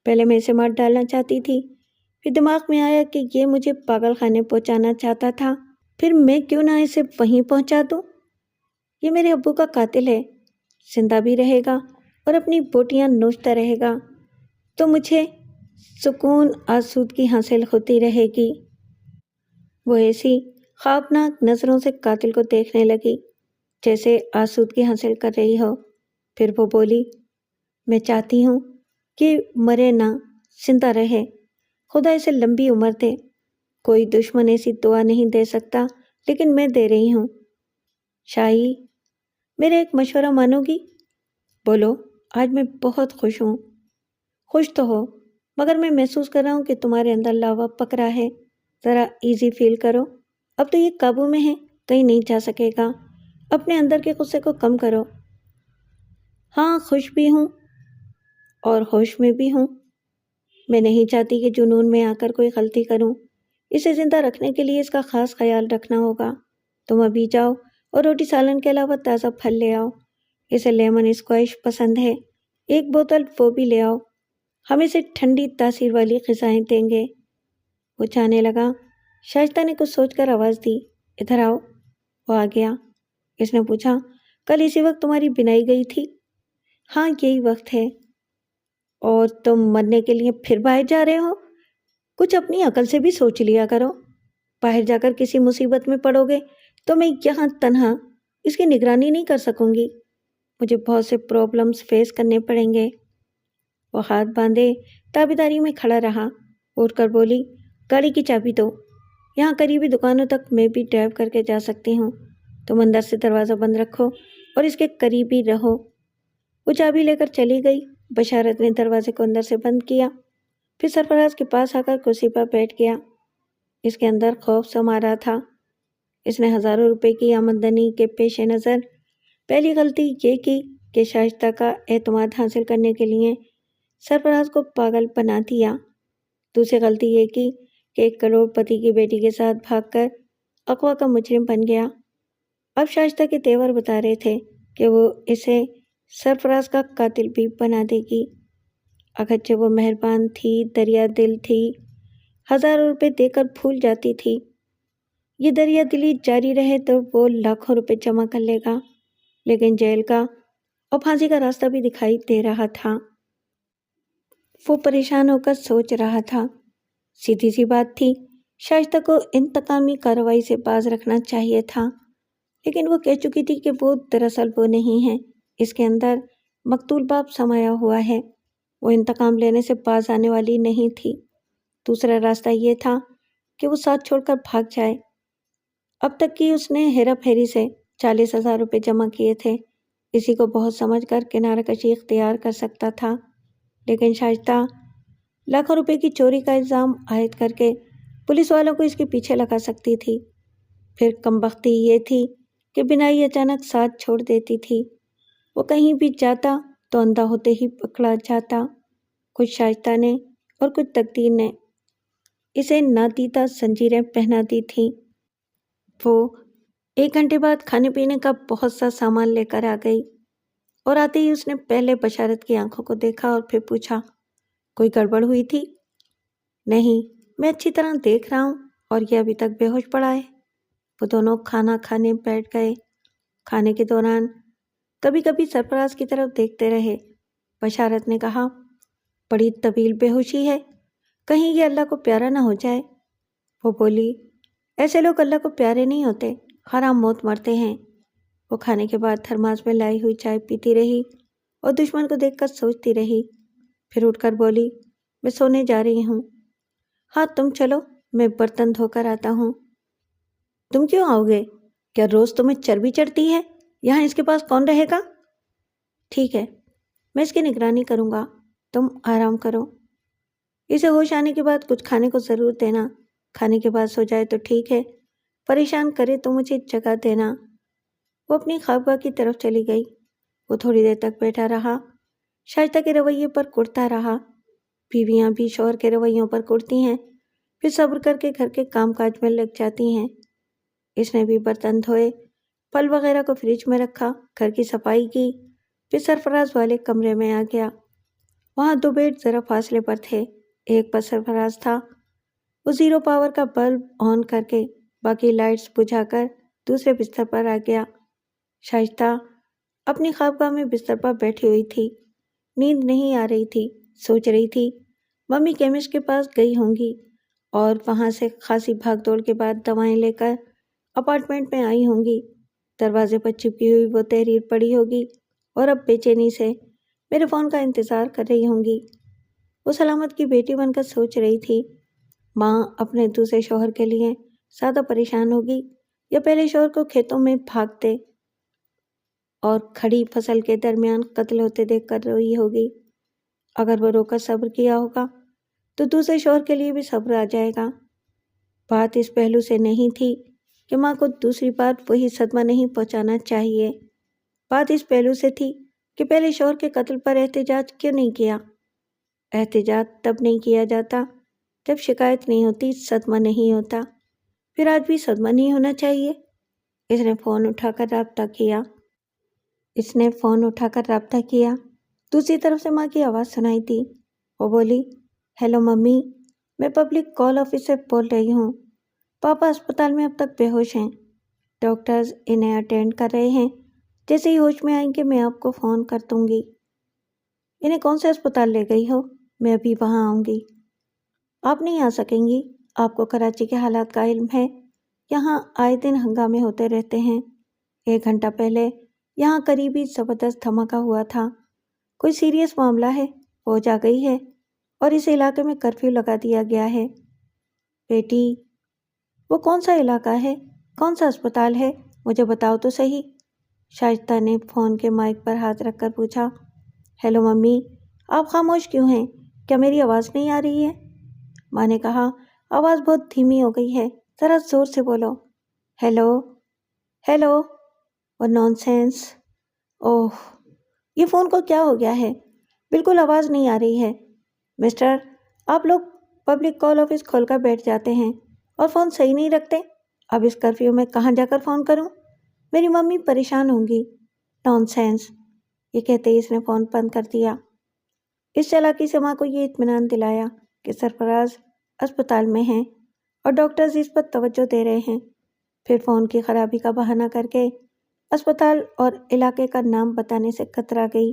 پہلے میں اسے مار ڈالنا چاہتی تھی، پھر دماغ میں آیا کہ یہ مجھے پاگل خانے پہنچانا چاہتا تھا، پھر میں کیوں نہ اسے وہیں پہنچا دوں۔ یہ میرے ابو کا قاتل ہے، زندہ بھی رہے گا اور اپنی بوٹیاں نوچتا رہے گا تو مجھے سکون آسودگی حاصل ہوتی رہے گی۔ وہ ایسی خوابناک نظروں سے قاتل کو دیکھنے لگی جیسے آسودگی حاصل کر رہی ہو۔ پھر وہ بولی، میں چاہتی ہوں کہ مرے نہ، زندہ رہے، خدا اسے لمبی عمر دے۔ کوئی دشمن ایسی دعا نہیں دے سکتا، لیکن میں دے رہی ہوں۔ شاہی، میرا ایک مشورہ مانو گی؟ بولو، آج میں بہت خوش ہوں۔ خوش تو ہو، مگر میں محسوس کر رہا ہوں کہ تمہارے اندر لاوا پک رہا ہے۔ ذرا ایزی فیل کرو، اب تو یہ قابو میں ہے، کہیں نہیں جا سکے گا۔ اپنے اندر کے غصے کو کم کرو۔ ہاں، خوش بھی ہوں اور ہوش میں بھی ہوں۔ میں نہیں چاہتی کہ جنون میں آ کر کوئی غلطی کروں۔ اسے زندہ رکھنے کے لیے اس کا خاص خیال رکھنا ہوگا۔ تم ابھی جاؤ اور روٹی سالن کے علاوہ تازہ پھل لے آؤ۔ اسے لیمن اسکوائش پسند ہے، ایک بوتل وہ بھی لے آؤ۔ ہم اسے ٹھنڈی تاثیر والی غذائیں دیں گے۔ وہ جانے لگا۔ شائستہ نے کچھ سوچ کر آواز دی، ادھر آؤ۔ وہ آ گیا۔ اس نے پوچھا، کل اسی وقت تمہاری بنائی گئی تھی؟ ہاں، یہی وقت ہے۔ اور تم مرنے کے لیے پھر باہر جا رہے ہو؟ کچھ اپنی عقل سے بھی سوچ لیا کرو۔ باہر جا کر کسی مصیبت میں پڑو گے تو میں یہاں تنہا اس کی نگرانی نہیں کر سکوں گی، مجھے بہت سے پرابلمز فیس کرنے پڑیں گے۔ وہ ہاتھ باندھے تابیداری میں کھڑا رہا، اٹھ کر بولی، گاڑی کی چابی دو، یہاں قریبی دکانوں تک میں بھی ڈرائیو کر کے جا سکتی ہوں، تم اندر سے دروازہ بند رکھو اور اس کے قریب ہی رہو۔ وہ چابی لے کر چلی گئی۔ بشارت نے دروازے کو اندر سے بند کیا، پھر سرفراز کے پاس آ کر کرسی پر بیٹھ گیا۔ اس کے اندر خوف سما رہا تھا۔ اس نے ہزاروں روپے کی آمدنی کے پیش نظر پہلی غلطی یہ کی کہ شائستہ کا اعتماد حاصل کرنے کے لیے سرفراز کو پاگل بنا دیا۔ دوسری غلطی یہ کی کہ 1 کروڑ پتی کی بیٹی کے ساتھ بھاگ کر اغوا کا مجرم بن گیا۔ اب شائستہ کے تیور بتا رہے تھے کہ وہ اسے سرفراز کا قاتل بھی بنا دے گی۔ اگرچہ وہ مہربان تھی، دریا دل تھی، ہزاروں روپے دے کر بھول جاتی تھی، یہ دریا دلی جاری رہے تو وہ لاکھوں روپے جمع کر لے گا، لیکن جیل کا اور پھانسی کا راستہ بھی دکھائی دے رہا تھا۔ وہ پریشان ہو کر سوچ رہا تھا۔ سیدھی سی بات تھی، شائستہ کو انتقامی کارروائی سے باز رکھنا چاہیے تھا، لیکن وہ کہہ چکی تھی کہ وہ دراصل وہ نہیں ہے، اس کے اندر مقتول باپ سمایا ہوا ہے، وہ انتقام لینے سے باز آنے والی نہیں تھی۔ دوسرا راستہ یہ تھا کہ وہ ساتھ چھوڑ کر بھاگ جائے۔ اب تک کی اس نے ہیرا پھیری سے 40,000 روپے جمع کیے تھے، اسی کو بہت سمجھ کر کنارہ کشی اختیار کر سکتا تھا، لیکن شائستہ لاکھوں روپے کی چوری کا الزام عائد کر کے پولیس والوں کو اس کے پیچھے لگا سکتی تھی۔ پھر کمبختی یہ تھی کہ بنائی اچانک ساتھ چھوڑ دیتی تھی، وہ کہیں بھی جاتا تو اندھا ہوتے ہی پکڑا جاتا۔ کچھ شائستہ نے اور کچھ تقدیر نے اسے نادیدہ زنجیریں پہنا دی تھیں۔ وہ 1 گھنٹے بعد کھانے پینے کا بہت سا سامان لے کر آ گئی، اور آتے ہی اس نے پہلے بشارت کی آنکھوں کو دیکھا اور پھر پوچھا، کوئی گڑبڑ ہوئی تھی؟ نہیں، میں اچھی طرح دیکھ رہا ہوں اور یہ ابھی تک بے ہوش پڑا ہے۔ وہ دونوں کھانا کھانے بیٹھ گئے۔ کھانے کے دوران کبھی کبھی سرفراز کی طرف دیکھتے رہے۔ بشارت نے کہا، بڑی طویل بے ہوشی ہے، کہیں یہ اللہ کو پیارا نہ ہو جائے۔ وہ بولی، ایسے لوگ اللہ کو پیارے نہیں ہوتے، حرام موت مرتے ہیں۔ وہ کھانے کے بعد تھرماس میں لائی ہوئی چائے پیتی رہی اور دشمن کو دیکھ کر سوچتی رہی۔ پھر اٹھ کر بولی، میں سونے جا رہی ہوں۔ ہاں تم چلو، میں برتن دھو کر آتا ہوں۔ تم کیوں آؤ گے؟ کیا روز تمہیں چربی چڑھتی ہے؟ یہاں اس کے پاس کون رہے گا؟ ٹھیک ہے، میں اس کی نگرانی کروں گا، تم آرام کرو۔ اسے ہوش آنے کے بعد کچھ کھانے کو ضرور دینا، کھانے کے بعد سو جائے تو ٹھیک ہے، پریشان کرے تو مجھے جگہ دینا۔ وہ اپنی خوابگاہ کی طرف چلی گئی۔ وہ تھوڑی دیر تک بیٹھا رہا، شائستہ کے رویے پر کڑتا رہا۔ بیویاں بھی شوہر کے رویوں پر کڑتی ہیں، پھر صبر کر کے گھر کے کام کاج میں لگ جاتی ہیں۔ اس نے بھی برتن دھوئے، پھل وغیرہ کو فریج میں رکھا، گھر کی صفائی کی، پھر سرفراز والے کمرے میں آ گیا۔ وہاں 2 بیڈ ذرا فاصلے پر تھے، ایک پر سرفراز تھا۔ وہ 0 پاور کا بلب آن کر کے باقی لائٹس بجھا کر دوسرے بستر پر آ گیا۔ شائستہ اپنی خوابگاہ میں بستر پر بیٹھی ہوئی تھی، نیند نہیں آ رہی تھی، سوچ رہی تھی ممی کیمسٹ کے پاس گئی ہوں گی اور وہاں سے خاصی بھاگ دوڑ کے بعد دوائیں لے کر اپارٹمنٹ میں آئی ہوں گی۔ دروازے پر چپکی ہوئی وہ تحریر پڑھی ہوگی اور اب بے چینی سے میرے فون کا انتظار کر رہی ہوں گی۔ وہ سلامت کی بیٹی بن کر سوچ رہی تھی، ماں اپنے دوسرے شوہر کے لیے زیادہ پریشان ہوگی یا پہلے شوہر کو کھیتوں میں بھاگتے اور کھڑی فصل کے درمیان قتل ہوتے دیکھ کر روئی ہوگی۔ اگر وہ رو کر صبر کیا ہوگا تو دوسرے شوہر کے لیے بھی صبر آ جائے گا۔ بات اس پہلو سے نہیں تھی کہ ماں کو دوسری بار وہی صدمہ نہیں پہنچانا چاہیے، بات اس پہلو سے تھی کہ پہلے شوہر کے قتل پر احتجاج کیوں نہیں کیا۔ احتجاج تب نہیں کیا جاتا جب شکایت نہیں ہوتی، صدمہ نہیں ہوتا، پھر آج بھی صدمہ نہیں ہونا چاہیے۔ اس نے فون اٹھا کر رابطہ کیا۔ دوسری طرف سے ماں کی آواز سنائی دی۔ وہ بولی، ہیلو ممی، میں پبلک کال آفس سے بول رہی ہوں، پاپا اسپتال میں اب تک بے ہوش ہیں، ڈاکٹرز انہیں اٹینڈ کر رہے ہیں، جیسے ہی ہوش میں آئیں گے میں آپ کو فون کر دوں گی۔ انہیں کون سے اسپتال لے گئی ہو؟ میں ابھی وہاں آؤں گی۔ آپ نہیں آ سکیں گی، آپ کو کراچی کے حالات کا علم ہے، یہاں آئے دن ہنگامے ہوتے رہتے ہیں۔ 1 گھنٹہ پہلے یہاں قریبی زبردست دھماکہ ہوا تھا، کوئی سیریس معاملہ ہے، فوج آ گئی ہے اور اس علاقے میں کرفیو لگا دیا گیا ہے۔ بیٹی، وہ کون سا علاقہ ہے، کون سا اسپتال ہے، مجھے بتاؤ تو صحیح۔ شائستہ نے فون کے مائک پر ہاتھ رکھ کر پوچھا۔ ہیلو ممی، آپ خاموش کیوں ہیں؟ کیا میری آواز نہیں آ رہی ہے؟ ماں نے کہا، آواز بہت دھیمی ہو گئی ہے، ذرا زور سے بولو۔ ہیلو ہیلو، وہ نان سینس۔ اوہ، یہ فون کو کیا ہو گیا ہے؟ بالکل آواز نہیں آ رہی ہے۔ مسٹر، آپ لوگ پبلک کال آفس کھول کر بیٹھ جاتے ہیں اور فون صحیح نہیں رکھتے، اب اس کرفیو میں کہاں جا کر فون کروں؟ میری ممی پریشان ہوں گی۔ نان سینس، یہ کہتے ہی اس نے فون بند کر دیا۔ اس چالاکی سے ماں کو یہ اطمینان دلایا کہ سرفراز اسپتال میں ہیں اور ڈاکٹرز اس پر توجہ دے رہے ہیں، پھر فون کی خرابی کا بہانہ کر کے اسپتال اور علاقے کا نام بتانے سے کترا گئی۔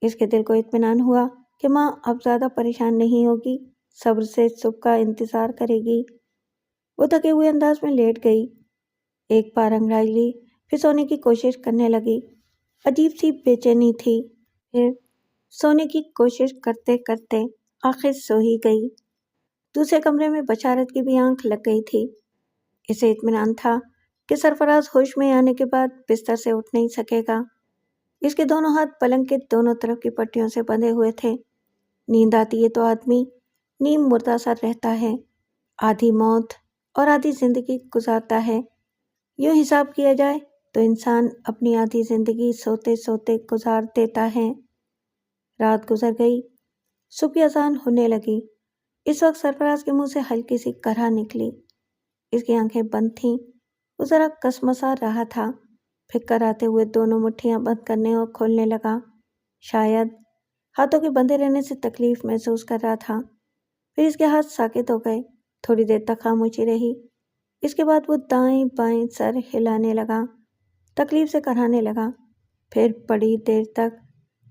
اس کے دل کو اطمینان ہوا کہ ماں اب زیادہ پریشان نہیں ہوگی، صبر سے صبح کا انتظار کرے گی۔ وہ تھکے ہوئے انداز میں لیٹ گئی، ایک بار انگڑائی لی پھر سونے کی کوشش کرنے لگی۔ عجیب سی بے چینی تھی۔ پھر سونے کی کوشش کرتے کرتے آخر سو ہی گئی۔ دوسرے کمرے میں بشارت کی بھی آنکھ لگ گئی تھی۔ اسے اطمینان تھا کہ سرفراز ہوش میں آنے کے بعد بستر سے اٹھ نہیں سکے گا۔ اس کے دونوں ہاتھ پلنگ کے دونوں طرف کی پٹیوں سے بندھے ہوئے تھے۔ نیند آتی ہے تو آدمی نیم مردہ سا رہتا ہے، آدھی موت اور آدھی زندگی گزارتا ہے۔ یوں حساب کیا جائے تو انسان اپنی آدھی زندگی سوتے سوتے گزار دیتا ہے۔ رات گزر گئی، صبح کی اذان ہونے لگی۔ اس وقت سرفراز کے منہ سے ہلکی سی کرہا نکلی۔ اس کی آنکھیں بند تھیں، وہ ذرا کسمسا رہا تھا۔ پھر کر آتے ہوئے دونوں مٹھیاں بند کرنے اور کھولنے لگا۔ شاید ہاتھوں کے بندھے رہنے سے تکلیف محسوس کر رہا تھا۔ پھر اس کے ہاتھ ساکت ہو گئے۔ تھوڑی دیر تک خاموشی رہی۔ اس کے بعد وہ دائیں بائیں سر ہلانے لگا، تکلیف سے کرانے لگا۔ پھر بڑی دیر تک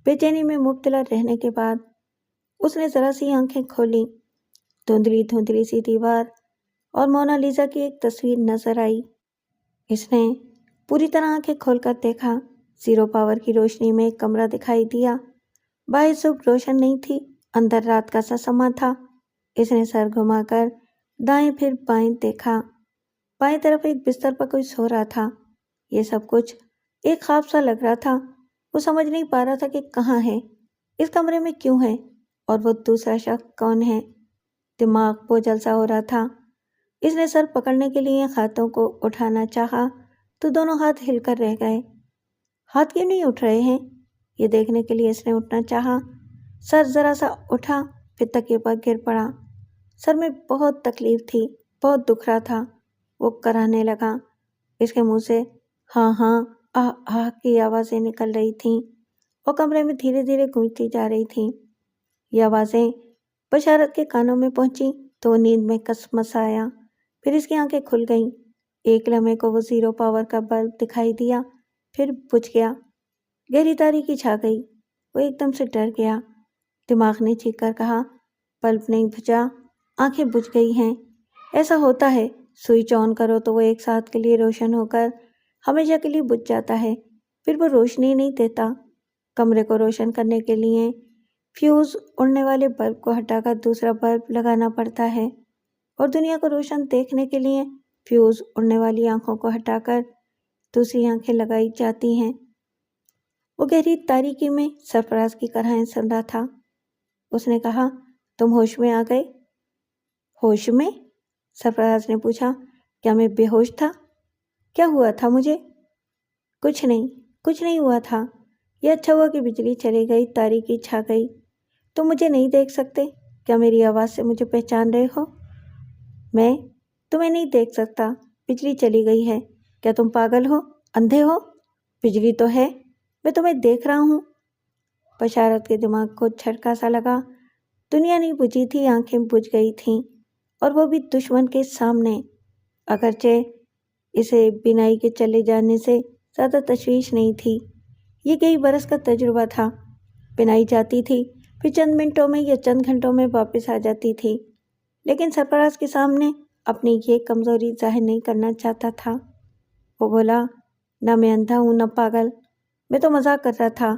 بے چینی میں مبتلا رہنے کے بعد اس نے ذرا سی آنکھیں کھولیں۔ دھندلی دھندلی سی دیوار اور مونا لیزا کی ایک تصویر نظر آئی۔ اس نے پوری طرح آنکھیں کھول کر دیکھا۔ زیرو پاور کی روشنی میں ایک کمرہ دکھائی دیا۔ باہر صبح روشن نہیں تھی، اندر رات کا سا سما تھا۔ اس نے سر گھما کر دائیں پھر بائیں دیکھا۔ بائیں طرف ایک بستر پر کوئی سو رہا تھا۔ یہ سب کچھ ایک خواب سا لگ رہا تھا۔ وہ سمجھ نہیں پا رہا تھا کہ کہاں ہے، اس کمرے میں کیوں ہے، اور وہ دوسرا شخص کون ہے۔ دماغ بوجھل سا ہو رہا تھا۔ اس نے سر پکڑنے کے لیے ہاتھوں کو اٹھانا چاہا تو دونوں ہاتھ ہل کر رہ گئے۔ ہاتھ کیوں نہیں اٹھ رہے ہیں، یہ دیکھنے کے لیے اس نے اٹھنا چاہا۔ سر ذرا سا اٹھا، پھر تکیے پر گر پڑا۔ سر میں بہت تکلیف تھی، بہت دکھ رہا تھا۔ وہ کرانے لگا۔ اس کے منہ سے ہاں ہاں آہ آہ کی آوازیں نکل رہی تھیں اور کمرے میں دھیرے دھیرے گونجتی جا رہی تھیں۔ یہ آوازیں بشارت کے کانوں میں پہنچی تو وہ نیند میں کسمسایا۔ پھر اس کی آنکھیں کھل گئیں۔ ایک لمحے کو وہ زیرو پاور کا بلب دکھائی دیا، پھر بجھ گیا۔ گہری تاریکی چھا گئی۔ وہ ایک دم سے ڈر گیا۔ دماغ نے چیخ کر کہا، بلب نہیں بجھا، آنکھیں بجھ گئی ہیں۔ ایسا ہوتا ہے، سوئچ آن کرو تو وہ ایک ساتھ کے لیے روشن ہو کر ہمیشہ کے لیے بجھ جاتا ہے، پھر وہ روشنی نہیں دیتا۔ کمرے کو روشن کرنے کے لیے فیوز اڑنے والے بلب کو ہٹا کر دوسرا بلب لگانا پڑتا ہے، اور دنیا کو روشن دیکھنے کے لیے فیوز اڑنے والی آنکھوں کو ہٹا کر دوسری آنکھیں لگائی جاتی ہیں۔ وہ گہری تاریکی میں سرفراز کی کرہیں سن رہا تھا۔ اس نے کہا، تم ہوش میں آ گئے؟ ہوش میں؟ سرفراز نے پوچھا، کیا میں بے ہوش تھا؟ کیا ہوا تھا مجھے؟ کچھ نہیں ہوا تھا۔ یہ اچھا ہوا کہ بجلی چلی گئی، تاریکی چھا گئی۔ تم مجھے نہیں دیکھ سکتے، کیا میری آواز سے مجھے پہچان رہے ہو؟ میں تمہیں نہیں دیکھ سکتا، بجلی چلی گئی ہے۔ کیا تم پاگل ہو، اندھے ہو؟ بجلی تو ہے، میں تمہیں دیکھ رہا ہوں۔ بشارت کے دماغ کو جھٹکا سا لگا۔ دنیا نہیں بجھی تھی، آنکھیں بجھ گئی تھیں، اور وہ بھی دشمن کے سامنے۔ اگرچہ اسے بینائی کے چلے جانے سے زیادہ تشویش نہیں تھی، یہ کئی برس کا تجربہ تھا۔ بینائی جاتی تھی، پھر چند منٹوں میں یا چند گھنٹوں میں واپس آ جاتی تھی، لیکن سرفراز کے سامنے اپنی یہ کمزوری ظاہر نہیں کرنا چاہتا تھا۔ وہ بولا، نہ میں اندھا ہوں نہ پاگل، میں تو مذاق کر رہا تھا۔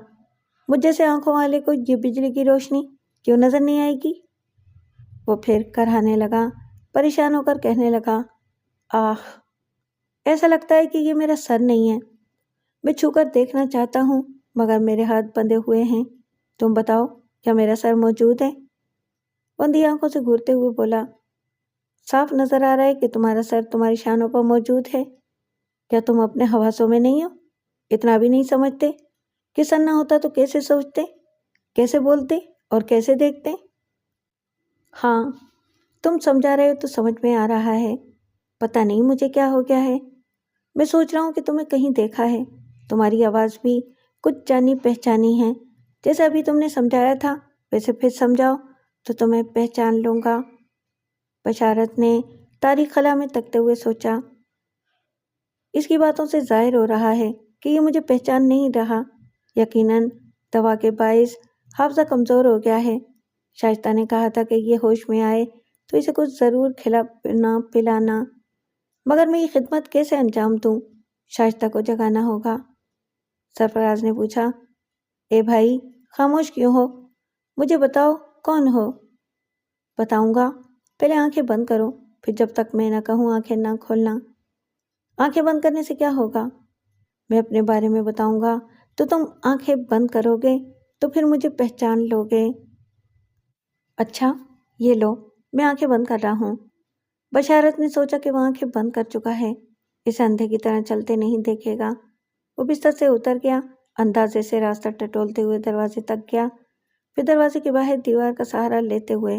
مجھ جیسے آنکھوں والے کو یہ بجلی کی روشنی کیوں نظر نہیں آئے گی؟ وہ پھر کرانے لگا، پریشان ہو کر کہنے لگا، آہ، ایسا لگتا ہے کہ یہ میرا سر نہیں ہے۔ میں چھو کر دیکھنا چاہتا ہوں مگر میرے ہاتھ بندھے ہوئے ہیں۔ تم بتاؤ، کیا میرا سر موجود ہے؟ بندھی آنکھوں سے گھورتے ہوئے بولا، صاف نظر آ رہا ہے کہ تمہارا سر تمہاری شانوں پر موجود ہے۔ کیا تم اپنے حواسوں میں نہیں ہو؟ اتنا بھی نہیں سمجھتے کہ سر نہ ہوتا تو کیسے سوچتے، کیسے بولتے اور کیسے دیکھتے؟ ہاں، تم سمجھا رہے ہو تو سمجھ میں آ رہا ہے۔ پتہ نہیں مجھے کیا ہو گیا ہے، میں سوچ رہا ہوں کہ تمہیں کہیں دیکھا ہے۔ تمہاری آواز بھی کچھ جانی پہچانی ہے، جیسے ابھی تم نے سمجھایا تھا ویسے پھر سمجھاؤ تو تمہیں پہچان لوں گا۔ بشارت نے تاریک خلا میں تکتے ہوئے سوچا، اس کی باتوں سے ظاہر ہو رہا ہے کہ یہ مجھے پہچان نہیں رہا۔ یقیناً دوا کے باعث حافظہ کمزور ہو گیا ہے۔ شائستہ نے کہا تھا کہ یہ ہوش میں آئے تو اسے کچھ ضرور کھلانا پلانا، مگر میں یہ خدمت کیسے انجام دوں؟ شائستہ کو جگانا ہوگا۔ سرفراز نے پوچھا، اے بھائی خاموش کیوں ہو؟ مجھے بتاؤ کون ہو؟ بتاؤں گا، پہلے آنکھیں بند کرو، پھر جب تک میں نہ کہوں آنکھیں نہ کھولنا۔ آنکھیں بند کرنے سے کیا ہوگا؟ میں اپنے بارے میں بتاؤں گا تو تم آنکھیں بند کرو گے تو پھر مجھے پہچان لو گے۔ اچھا یہ لو، میں آنکھیں بند کر رہا ہوں۔ بشارت نے سوچا کہ وہ آنکھیں بند کر چکا ہے، اسے اندھے کی طرح چلتے نہیں دیکھے گا۔ وہ بستر سے اتر گیا، اندازے سے راستہ ٹٹولتے ہوئے دروازے تک گیا، پھر دروازے کے باہر دیوار کا سہارا لیتے ہوئے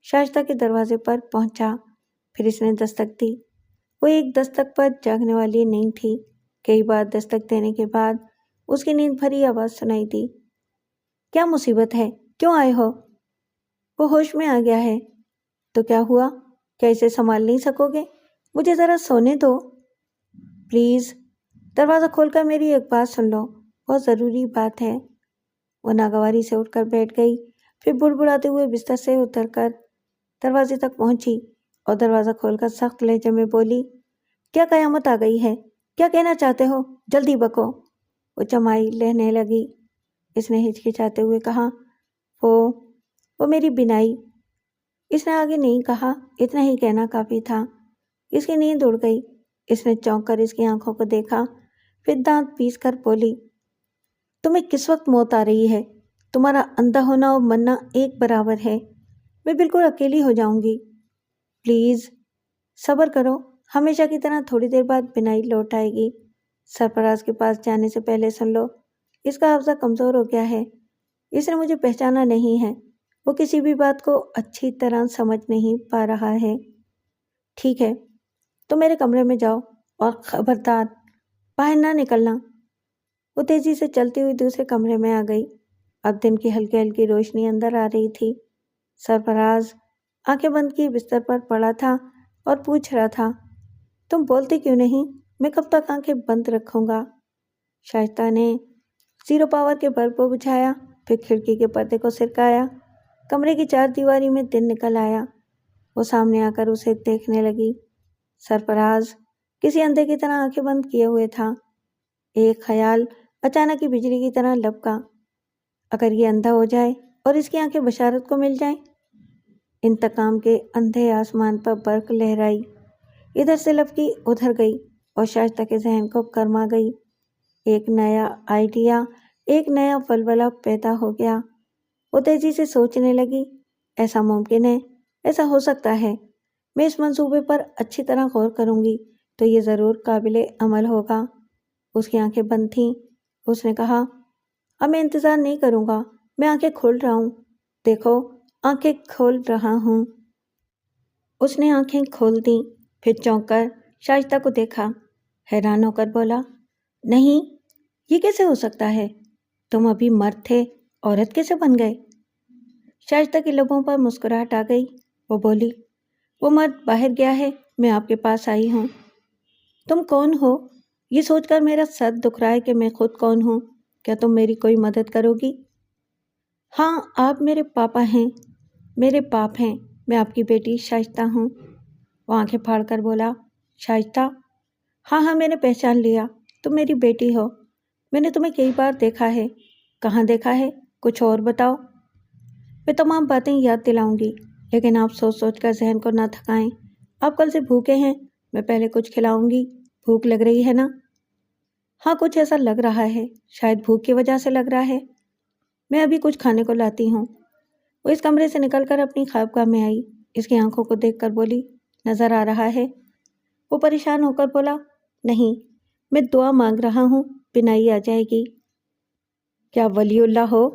شائستہ کے دروازے پر پہنچا۔ پھر اس نے دستک دی۔ وہ ایک دستک پر جاگنے والی نہیں تھی۔ کئی بار دستک دینے کے بعد اس کی نیند بھری آواز سنائی دی، کیا مصیبت ہے؟ کیوں آئے ہو؟ وہ ہوش میں آ گیا ہے۔ تو کیا ہوا؟ کیا اسے سنبھال نہیں سکو گے؟ مجھے ذرا سونے دو پلیز۔ دروازہ کھول کر میری ایک بات سن لو، بہت ضروری بات ہے۔ وہ ناگواری سے اٹھ کر بیٹھ گئی، پھر بڑبڑاتے ہوئے بستر سے اتر کر دروازے تک پہنچی اور دروازہ کھول کر سخت لہجے میں بولی، کیا قیامت آ گئی ہے؟ کیا کہنا چاہتے ہو؟ جلدی بکو۔ وہ چمائی لینے لگی۔ اس نے ہچکچاتے ہوئے کہا، وہ میری بینائی۔ اس نے آگے نہیں کہا، اتنا ہی کہنا کافی تھا۔ اس کی نیند اڑ گئی۔ اس نے چونک کر اس کی آنکھوں کو دیکھا، پھر دانت پیس کر بولی، تمہیں کس وقت موت آ رہی ہے؟ تمہارا اندھا ہونا اور مرنا ایک برابر ہے۔ میں بالکل اکیلی ہو جاؤں گی۔ پلیز صبر کرو، ہمیشہ کی طرح تھوڑی دیر بعد بینائی لوٹ آئے گی۔ سرفراز کے پاس جانے سے پہلے سن لو، اس کا حافظہ کمزور ہو گیا ہے، اس نے مجھے پہچانا نہیں ہے، وہ کسی بھی بات کو اچھی طرح سمجھ نہیں پا رہا ہے۔ ٹھیک ہے، تو میرے کمرے میں جاؤ اور خبردار باہر نہ نکلنا۔ وہ تیزی سے چلتی ہوئی دوسرے کمرے میں آ گئی۔ اب دن کی ہلکی ہلکی روشنی اندر آ رہی تھی۔ سرفراز آنکھیں بند کی بستر پر پڑا تھا اور پوچھ رہا تھا، تم بولتے کیوں نہیں؟ میں کب تک آنکھیں بند رکھوں گا؟ شائستہ نے 0 پاور کے بلب کو بجھایا، پھر کھڑکی کے پردے کو سرکایا۔ کمرے کی 4 دیواری میں دن نکل آیا۔ وہ سامنے آ کر اسے دیکھنے لگی۔ سرفراز کسی اندھے کی طرح آنکھیں بند کیے ہوئے تھا۔ ایک خیال اچانک ہی بجلی کی طرح لپکا، اگر یہ اندھا ہو جائے اور اس کی آنکھیں بشارت کو مل جائیں۔ انتقام کے اندھے آسمان پر برق لہرائی، ادھر سے لپکی ادھر گئی اور شائستہ کے ذہن کو گرما گئی۔ ایک نیا آئیڈیا، ایک نیا ولولہ پیدا ہو گیا۔ وہ تیزی سے سوچنے لگی، ایسا ممکن ہے، ایسا ہو سکتا ہے، میں اس منصوبے پر اچھی طرح غور کروں گی تو یہ ضرور قابل عمل ہوگا۔ اس کی آنکھیں بند تھیں۔ اس نے کہا، اب میں انتظار نہیں کروں گا، میں آنکھیں کھول رہا ہوں، دیکھو آنکھیں کھول رہا ہوں۔ اس نے آنکھیں کھول دیں، پھر چونک کر شائستہ کو دیکھا، حیران ہو کر بولا، نہیں، یہ کیسے ہو سکتا ہے؟ تم ابھی مرد تھے، عورت کیسے بن گئے؟ شائستہ کے لبوں پر مسکراہٹ آ گئی۔ وہ بولی، وہ مرد باہر گیا ہے، میں آپ کے پاس آئی ہوں۔ تم کون ہو؟ یہ سوچ کر میرا سر دکھ رہا ہے کہ میں خود کون ہوں۔ کیا تم میری کوئی مدد کرو گی؟ ہاں، آپ میرے پاپا ہیں، میرے باپ ہیں، میں آپ کی بیٹی شائستہ ہوں۔ وہ آنکھیں پھاڑ کر بولا، شائستہ؟ ہاں، میں نے پہچان لیا، تم میری بیٹی ہو، میں نے تمہیں کئی بار دیکھا ہے۔ کہاں دیکھا ہے؟ کچھ اور بتاؤ۔ میں تمام باتیں یاد دلاؤں گی، لیکن آپ سوچ سوچ کر ذہن کو نہ تھکائیں۔ آپ کل سے بھوکے ہیں، میں پہلے کچھ کھلاؤں گی، بھوک لگ رہی ہے نا؟ ہاں، کچھ ایسا لگ رہا ہے، شاید بھوک کی وجہ سے لگ رہا ہے، میں ابھی کچھ کھانے کو لاتی ہوں۔ وہ اس کمرے سے نکل کر اپنی خوابگاہ میں آئی، اس کی آنکھوں کو دیکھ کر بولی، نظر آ رہا ہے؟ وہ پریشان ہو کر بولا، نہیں، میں دعا مانگ رہا ہوں، بینائی آ جائے گی۔ کیا ولی اللہ ہو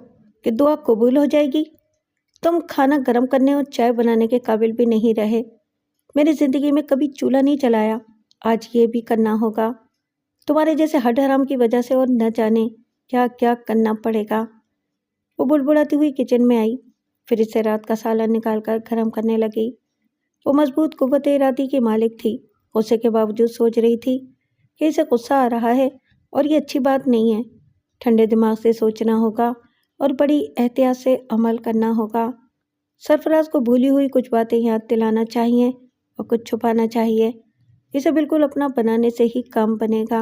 کہ دعا قبول ہو جائے گی؟ تم کھانا گرم کرنے اور چائے بنانے کے قابل بھی نہیں رہے۔ میری زندگی میں کبھی چولہا نہیں چلایا، آج یہ بھی کرنا ہوگا، تمہارے جیسے ہڈ حرام کی وجہ سے، اور نہ جانے کیا کیا کرنا پڑے گا۔ وہ بڑبڑاتی ہوئی کچن میں آئی، پھر اس سے رات کا سالن نکال کر گرم کرنے لگی۔ وہ مضبوط قوت ارادی کی مالک تھی، غصے کے باوجود سوچ رہی تھی کہ اسے غصہ آ رہا ہے اور یہ اچھی بات نہیں ہے، ٹھنڈے دماغ سے سوچنا ہوگا اور بڑی احتیاط سے عمل کرنا ہوگا۔ سرفراز کو بھولی ہوئی کچھ باتیں یاد دلانا چاہیے اور کچھ چھپانا چاہیے، اسے بالکل اپنا بنانے سے ہی کام بنے گا۔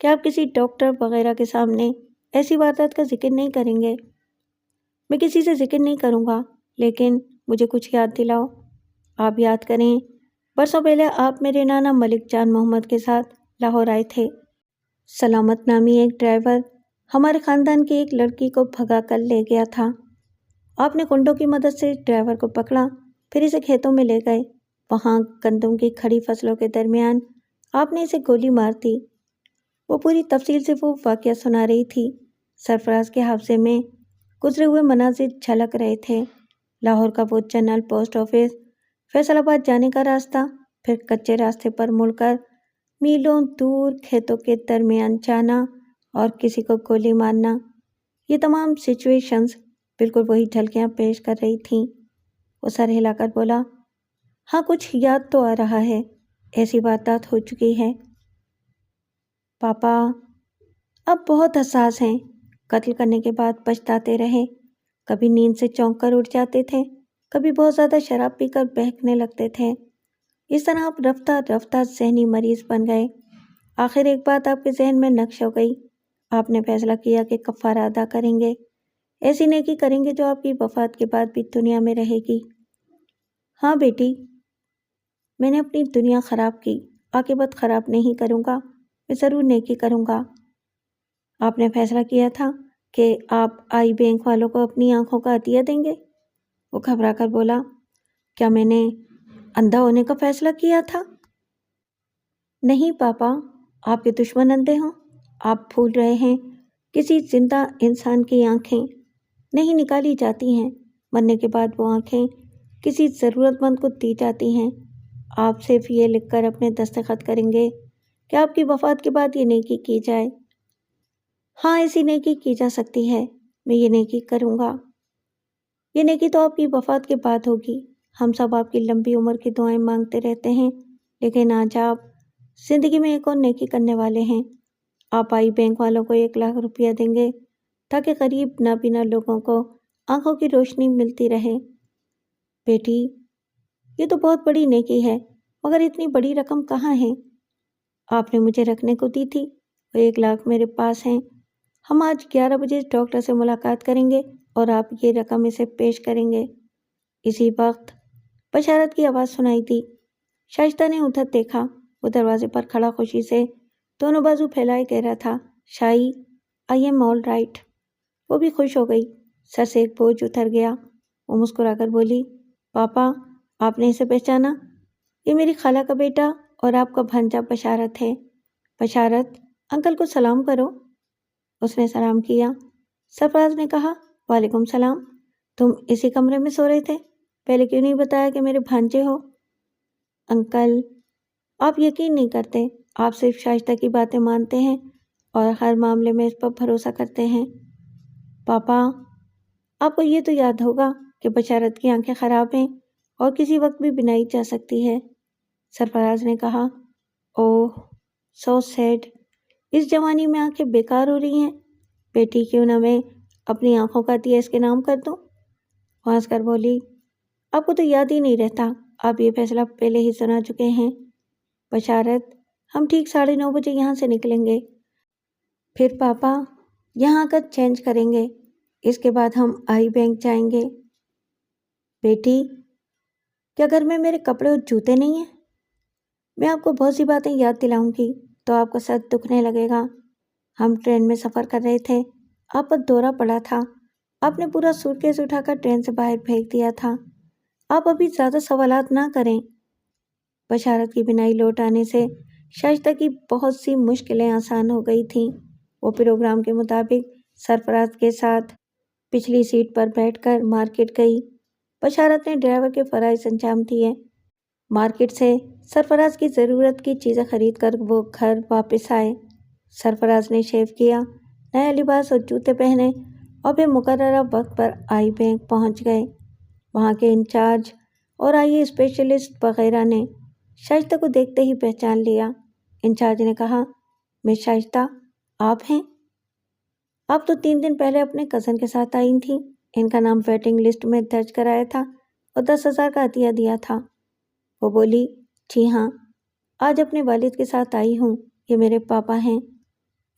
کہ آپ کسی ڈاکٹر وغیرہ کے سامنے ایسی واردات کا ذکر نہیں کریں گے۔ میں کسی سے ذکر نہیں کروں گا، لیکن مجھے کچھ یاد دلاؤ۔ آپ یاد کریں، برسوں پہلے آپ میرے نانا ملک جان محمد کے ساتھ لاہور آئے تھے۔ سلامت نامی ایک ڈرائیور ہمارے خاندان کی ایک لڑکی کو بھگا کر لے گیا تھا۔ آپ نے کنڈوں کی مدد سے ڈرائیور کو پکڑا، پھر اسے کھیتوں میں لے گئے۔ وہاں گندم کی کھڑی فصلوں کے درمیان آپ نے اسے گولی مار دی۔ وہ پوری تفصیل سے وہ واقعہ سنا رہی تھی۔ سرفراز کے حافظے میں گزرے ہوئے مناظر جھلک رہے تھے۔ لاہور کا وہ جنرل پوسٹ آفس، فیصل آباد جانے کا راستہ، پھر کچے راستے پر مڑ کر میلوں دور کھیتوں کے درمیان جانا اور کسی کو گولی مارنا، یہ تمام سچویشنز بالکل وہی جھلکیاں پیش کر رہی تھیں۔ وہ سر ہلا کر بولا، ہاں کچھ یاد تو آ رہا ہے، ایسی واردات ہو چکی ہے۔ پاپا اب بہت حساس ہیں، قتل کرنے کے بعد پچھتاتے رہے، کبھی نیند سے چونک کر اٹھ جاتے تھے، کبھی بہت زیادہ شراب پی کر بہکنے لگتے تھے۔ اس طرح آپ رفتہ رفتہ ذہنی مریض بن گئے۔ آخر ایک بات آپ کے ذہن میں نقش ہو گئی، آپ نے فیصلہ کیا کہ کفارہ ادا کریں گے، ایسی نیکی کریں گے جو آپ کی وفات کے بعد بھی دنیا میں رہے گی۔ ہاں بیٹی، میں نے اپنی دنیا خراب کی، عاقبت خراب نہیں کروں گا، میں ضرور نیکی کروں گا۔ آپ نے فیصلہ کیا تھا کہ آپ آئی بینک والوں کو اپنی آنکھوں کا عطیہ دیں گے؟ وہ گھبرا کر بولا، کیا میں نے اندھا ہونے کا فیصلہ کیا تھا؟ نہیں پاپا، آپ کے دشمن اندھے ہوں، آپ بھول رہے ہیں، کسی زندہ انسان کی آنکھیں نہیں نکالی جاتی ہیں، مرنے کے بعد وہ آنکھیں کسی ضرورت مند کو دی جاتی ہیں۔ آپ صرف یہ لکھ کر اپنے دستخط کریں گے کہ آپ کی وفات کے بعد یہ نیکی کی جائے۔ ہاں ایسی نیکی کی جا سکتی ہے، میں یہ نیکی کروں گا۔ یہ نیکی تو آپ کی وفات کے بعد ہوگی۔ ہم سب آپ کی لمبی عمر کی دعائیں مانگتے رہتے ہیں، لیکن آج آپ زندگی میں ایک اور نیکی کرنے والے ہیں۔ آپ آئی بینک والوں کو 1,00,000 روپیہ دیں گے تاکہ غریب نابینا لوگوں کو آنکھوں کی روشنی ملتی رہے۔ بیٹی، یہ تو بہت بڑی نیکی ہے، مگر اتنی بڑی رقم کہاں ہے؟ آپ نے مجھے رکھنے کو دی تھی، وہ 1,00,000 میرے پاس ہیں۔ ہم آج 11 بجے ڈاکٹر سے ملاقات کریں گے اور آپ یہ رقم اسے پیش کریں گے۔ اسی وقت بشارت کی آواز سنائی دی۔ شائستہ نے ادھر دیکھا، وہ دروازے پر کھڑا خوشی سے دونوں بازو پھیلائے کہہ رہا تھا، شائی آئی ایم آل رائٹ۔ وہ بھی خوش ہو گئی، سر سے ایک بوجھ اتر گیا۔ وہ مسکرا کر بولی، پاپا آپ نے اسے پہچانا؟ یہ میری خالہ کا بیٹا اور آپ کا بھانجا بشارت ہے۔ بشارت، انکل کو سلام کرو۔ اس نے سلام کیا۔ سرفراز نے کہا، وعلیکم السلام، تم اسی کمرے میں سو رہے تھے، پہلے کیوں نہیں بتایا کہ میرے بھانجے ہو؟ انکل، آپ یقین نہیں کرتے، آپ صرف شائستہ کی باتیں مانتے ہیں اور ہر معاملے میں اس پر بھروسہ کرتے ہیں۔ پاپا، آپ کو یہ تو یاد ہوگا کہ بشارت کی آنکھیں خراب ہیں اور کسی وقت بھی بنائی جا سکتی ہے۔ سرفراز نے کہا، اوہ سو سیڈ، اس جوانی میں آنکھیں بیکار ہو رہی ہیں۔ بیٹی، کیوں نہ میں اپنی آنکھوں کا عطیہ اس کے نام کر دوں؟ وہ ہنس کر بولی، آپ کو تو یاد ہی نہیں رہتا، آپ یہ فیصلہ پہلے ہی سنا چکے ہیں۔ بشارت، ہم ٹھیک 9:30 بجے یہاں سے نکلیں گے، پھر پاپا یہاں آ کر چینج کریں گے، اس کے بعد ہم آئی بینک جائیں گے۔ بیٹی، کیا گھر میں میرے کپڑے اور جوتے نہیں ہیں؟ میں آپ کو بہت سی باتیں یاد دلاؤں گی تو آپ کا سر دکھنے لگے گا۔ ہم ٹرین میں سفر کر رہے تھے، آپ پر دورہ پڑا تھا، آپ نے پورا سوٹ کیس اٹھا کر ٹرین سے باہر پھینک دیا تھا۔ آپ ابھی زیادہ سوالات نہ کریں۔ بشارت کی بینائی لوٹ آنے سے شائستہ کی بہت سی مشکلیں آسان ہو گئی تھیں۔ وہ پروگرام کے مطابق سرفراز کے ساتھ پچھلی سیٹ پر بیٹھ کر مارکیٹ گئی۔ بشارت نے ڈرائیور کے فرائض انجام دیے۔ مارکیٹ سے سرفراز کی ضرورت کی چیزیں خرید کر وہ گھر واپس آئے۔ سرفراز نے شیو کیا، نیا لباس اور جوتے پہنے اور پھر مقررہ وقت پر آئی بینک پہنچ گئے۔ وہاں کے انچارج اور آئی اسپیشلسٹ وغیرہ نے شائستہ کو دیکھتے ہی پہچان لیا۔ انچارج نے کہا، مس شائستہ، آپ ہیں؟ آپ تو 3 دن پہلے اپنے کزن کے ساتھ آئی تھیں، ان کا نام ویٹنگ لسٹ میں درج کرایا تھا اور 10,000 کا عطیہ دیا تھا۔ وہ بولی، جی ہاں، آج اپنے والد کے ساتھ آئی ہوں، یہ میرے پاپا ہیں۔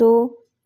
2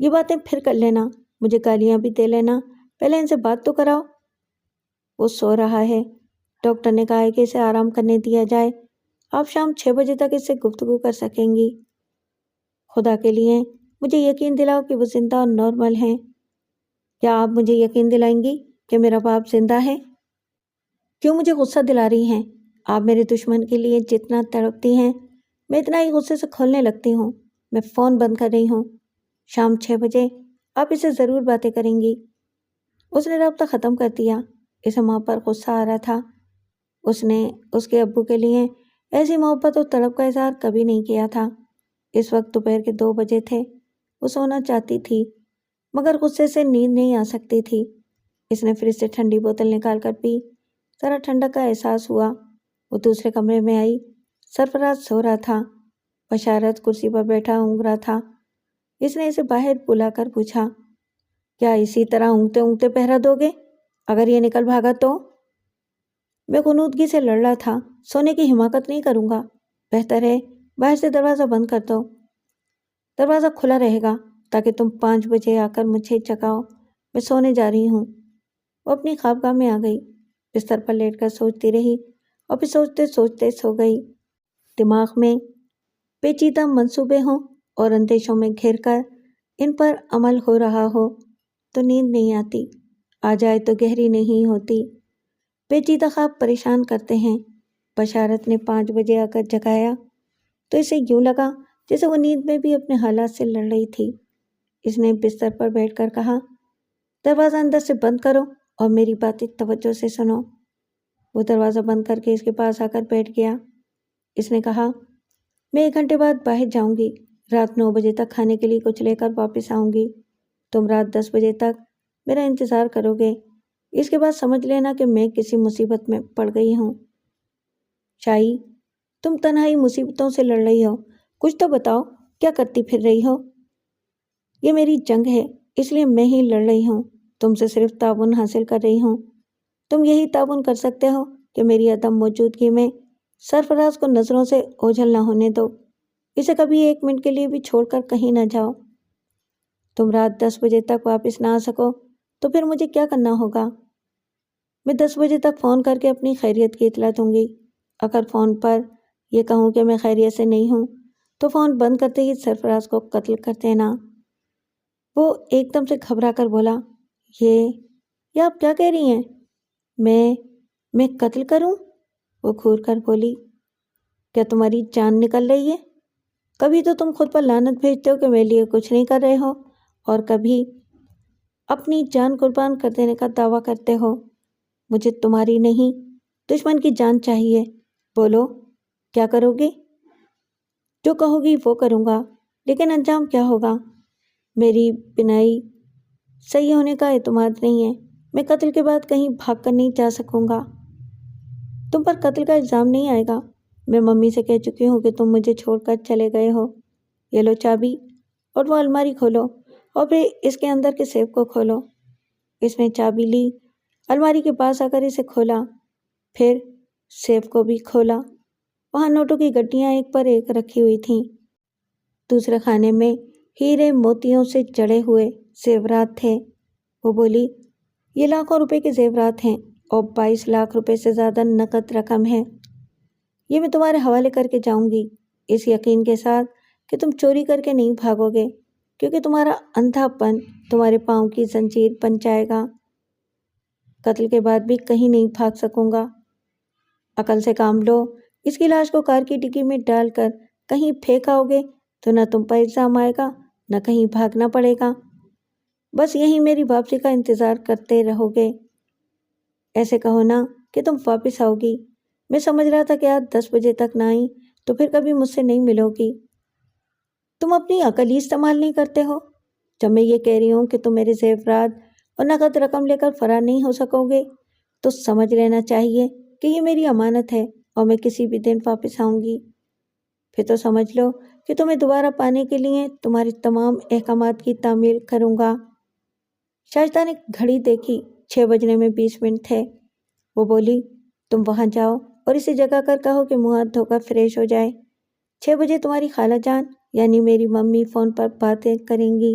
یہ باتیں پھر کر لینا، مجھے گالیاں بھی دے لینا، پہلے ان سے بات تو کراؤ۔ وہ سو رہا ہے، ڈاکٹر نے کہا ہے کہ اسے آرام کرنے دیا جائے، آپ شام 6 بجے تک اس سے گفتگو کر سکیں گی۔ خدا کے لیے مجھے یقین دلاؤ کہ وہ زندہ اور نارمل ہیں۔ کیا آپ مجھے یقین دلائیں گی کہ میرا باپ زندہ ہے؟ کیوں مجھے غصہ دلا رہی ہیں؟ آپ میرے دشمن کے لیے جتنا تڑپتی ہیں، میں اتنا ہی غصے سے کھولنے لگتی ہوں۔ میں فون بند کر رہی ہوں، شام 6 بجے آپ اسے ضرور باتیں کریں گی۔ اس نے رابطہ ختم کر دیا۔ اسے ماں پر غصہ آ رہا تھا۔ اس نے اس کے ابو کے لیے ایسی محبت اور طلب کا اظہار کبھی نہیں کیا تھا۔ اس وقت دوپہر کے 2 بجے تھے۔ وہ سونا چاہتی تھی مگر غصے سے نیند نہیں آ سکتی تھی۔ اس نے فریج سے ٹھنڈی بوتل نکال کر پی، ذرا ٹھنڈک کا احساس ہوا۔ وہ دوسرے کمرے میں آئی، سرفراز سو رہا تھا، بشارت کرسی پر بیٹھا اونگ رہا تھا۔ اس نے اسے باہر بلا کر پوچھا، کیا اسی طرح اونگتے اونگتے پہرا دو گے؟ اگر یہ نکل بھاگا تو؟ میں غنودگی سے لڑ رہا تھا، سونے کی حماقت نہیں کروں گا، بہتر ہے باہر سے دروازہ بند کر دو۔ دروازہ کھلا رہے گا تاکہ تم 5 بجے آ کر مجھے جگاؤ، میں سونے جا رہی ہوں۔ وہ اپنی خوابگاہ میں آ گئی، بستر پر لیٹ کر سوچتی رہی اور پھر سوچتے سوچتے سو گئی۔ دماغ میں پیچیدہ منصوبے ہوں اور اندیشوں میں گھر کر ان پر عمل ہو رہا ہو تو نیند نہیں آتی، آ جائے تو گہری نہیں ہوتی۔ پیچیدہ خواب پریشان کرتے ہیں۔ بشارت نے 5 بجے آ کر جگایا تو اسے یوں لگا جیسے وہ نیند میں بھی اپنے حالات سے لڑ رہی تھی۔ اس نے بستر پر بیٹھ کر کہا، دروازہ اندر سے بند کرو اور میری باتیں توجہ سے سنو۔ وہ دروازہ بند کر کے اس کے پاس آ کر بیٹھ گیا۔ اس نے کہا، میں 1 گھنٹے بعد باہر جاؤں گی، رات 9 بجے تک کھانے کے لیے کچھ لے کر واپس آؤں گی۔ تم رات 10 بجے تک میرا انتظار کرو گے، اس کے بعد سمجھ لینا کہ میں کسی مصیبت میں پڑ گئی ہوں۔ شائی، تم تنہائی مصیبتوں سے لڑ رہی ہو، کچھ تو بتاؤ، کیا کرتی پھر رہی ہو؟ یہ میری جنگ ہے، اس لیے میں ہی لڑ رہی ہوں، تم سے صرف تعاون حاصل کر رہی ہوں۔ تم یہی تعاون کر سکتے ہو کہ میری عدم موجودگی میں سرفراز کو نظروں سے اوجھل نہ ہونے دو، اسے کبھی 1 منٹ کے لیے بھی چھوڑ کر کہیں نہ جاؤ۔ تم رات 10 بجے تک واپس نہ آ سکو تو پھر مجھے کیا کرنا ہوگا؟ میں 10 بجے تک فون کر کے اپنی خیریت کی اطلاع دوں گی۔ اگر فون پر یہ کہوں کہ میں خیریت سے نہیں ہوں تو فون بند کرتے ہی سرفراز کو قتل کر دینا۔ وہ ایک دم سے گھبرا کر بولا، یہ آپ کیا کہہ رہی ہیں؟ میں قتل کروں؟ وہ گھور کر بولی، کیا تمہاری جان نکل رہی ہے؟ کبھی تو تم خود پر لعنت بھیجتے ہو کہ میرے لیے کچھ نہیں کر رہے ہو، اور کبھی اپنی جان قربان کر دینے کا دعویٰ کرتے ہو۔ مجھے تمہاری نہیں، دشمن کی جان چاہیے، بولو کیا کرو گی؟ جو کہو گی وہ کروں گا، لیکن انجام کیا ہوگا؟ میری بینائی صحیح ہونے کا اعتماد نہیں ہے، میں قتل کے بعد کہیں بھاگ کر نہیں جا سکوں گا۔ تم پر قتل کا الزام نہیں آئے گا، میں ممی سے کہہ چکی ہوں کہ تم مجھے چھوڑ کر چلے گئے ہو۔ یہ لو چابی اور وہ الماری کھولو اور پھر اس کے اندر کے سیف کو کھولو۔ اس نے چابی لی، الماری کے پاس آ کر اسے کھولا، پھر سیف کو بھی کھولا۔ وہاں نوٹوں کی گڈیاں ایک پر ایک رکھی ہوئی تھیں۔ دوسرے خانے میں ہیرے موتیوں سے جڑے ہوئے زیورات تھے۔ وہ بولی، یہ لاکھوں روپے کے زیورات ہیں اور 22 لاکھ روپے سے زیادہ نقد رقم ہے۔ یہ میں تمہارے حوالے کر کے جاؤں گی، اس یقین کے ساتھ کہ تم چوری کر کے نہیں بھاگو گے، کیونکہ تمہارا اندھا پن تمہارے پاؤں کی زنجیر بن جائے گا۔ قتل کے بعد بھی کہیں نہیں بھاگ سکوں گا۔ عقل سے کام لو، اس کی لاش کو کار کی ڈگی میں ڈال کر کہیں پھینک آؤ گے تو نہ تم پر الزام آئے گا نہ کہیں بھاگنا پڑے گا، بس یہیں میری واپسی کا انتظار کرتے رہو گے۔ ایسے کہو نا کہ تم واپس آؤ گی، میں سمجھ رہا تھا کہ آج 10 بجے تک نہ آئی تو پھر کبھی مجھ سے نہیں ملو گی۔ تم اپنی عقل ہی استعمال نہیں کرتے ہو؟ جب میں یہ کہہ رہی ہوں کہ تم میرے زیورات اور نقد رقم لے کر فرار نہیں ہو سکو گے تو سمجھ لینا چاہیے کہ یہ میری امانت ہے اور میں کسی بھی دن واپس آؤں گی۔ پھر تو سمجھ لو کہ تمہیں دوبارہ پانے کے لیے تمہارے تمام احکامات کی تعمیل کروں گا۔ شائستہ نے گھڑی دیکھی، 6 بجنے میں 20 منٹ تھے۔ وہ بولی، تم وہاں جاؤ اور اسے جگا کر کہو کہ منہ ہاتھ دھو کر فریش ہو جائے۔ 6 بجے تمہاری خالہ جان یعنی میری ممی فون پر باتیں کریں گی۔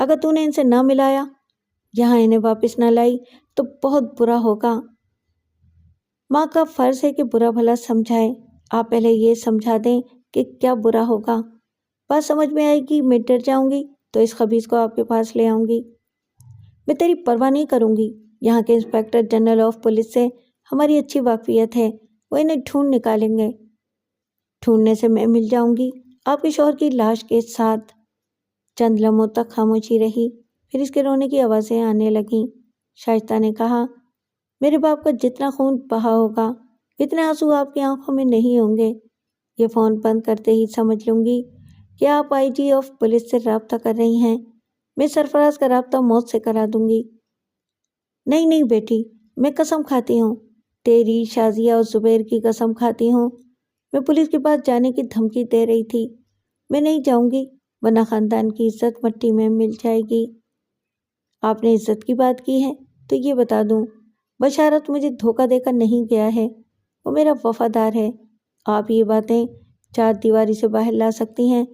اگر تو نے ان سے نہ ملایا، یہاں انہیں واپس نہ لائی تو بہت برا ہوگا۔ ماں کا فرض ہے کہ برا بھلا سمجھائے۔ آپ پہلے یہ سمجھا دیں کہ کیا برا ہوگا۔ بات سمجھ میں آئے گی، میں ڈر جاؤں گی تو اس خبیث کو آپ کے پاس لے آؤں گی۔ میں تیری پرواہ نہیں کروں گی۔ یہاں کے انسپکٹر جنرل آف پولیس سے ہماری اچھی واقفیت ہے، وہ انہیں ڈھونڈ نکالیں گے۔ ڈھونڈنے سے میں مل جاؤں گی آپ کے شوہر کی لاش کے ساتھ۔ چند لمحوں تک خاموشی رہی، پھر اس کے رونے کی آوازیں آنے لگیں۔ شائستہ نے کہا، میرے باپ کا جتنا خون بہا ہوگا اتنے آنسو آپ کی آنکھوں میں نہیں ہوں گے۔ یہ فون بند کرتے ہی سمجھ لوں گی کہ آپ آئی جی آف پولیس سے رابطہ کر رہی ہیں۔ میں سرفراز کا رابطہ موت سے کرا دوں گی۔ نہیں نہیں بیٹی، میں قسم کھاتی ہوں، تیری، شازیہ اور زبیر کی قسم کھاتی ہوں۔ میں پولیس کے پاس جانے کی دھمکی دے رہی تھی۔ میں نہیں جاؤں گی ورنہ خاندان کی عزت مٹی میں مل جائے گی۔ آپ نے عزت کی بات کی ہے تو یہ بتا دوں، بشارت مجھے دھوکہ دے کر نہیں گیا ہے، وہ میرا وفادار ہے۔ آپ یہ باتیں چار دیواری سے باہر لا سکتی ہیں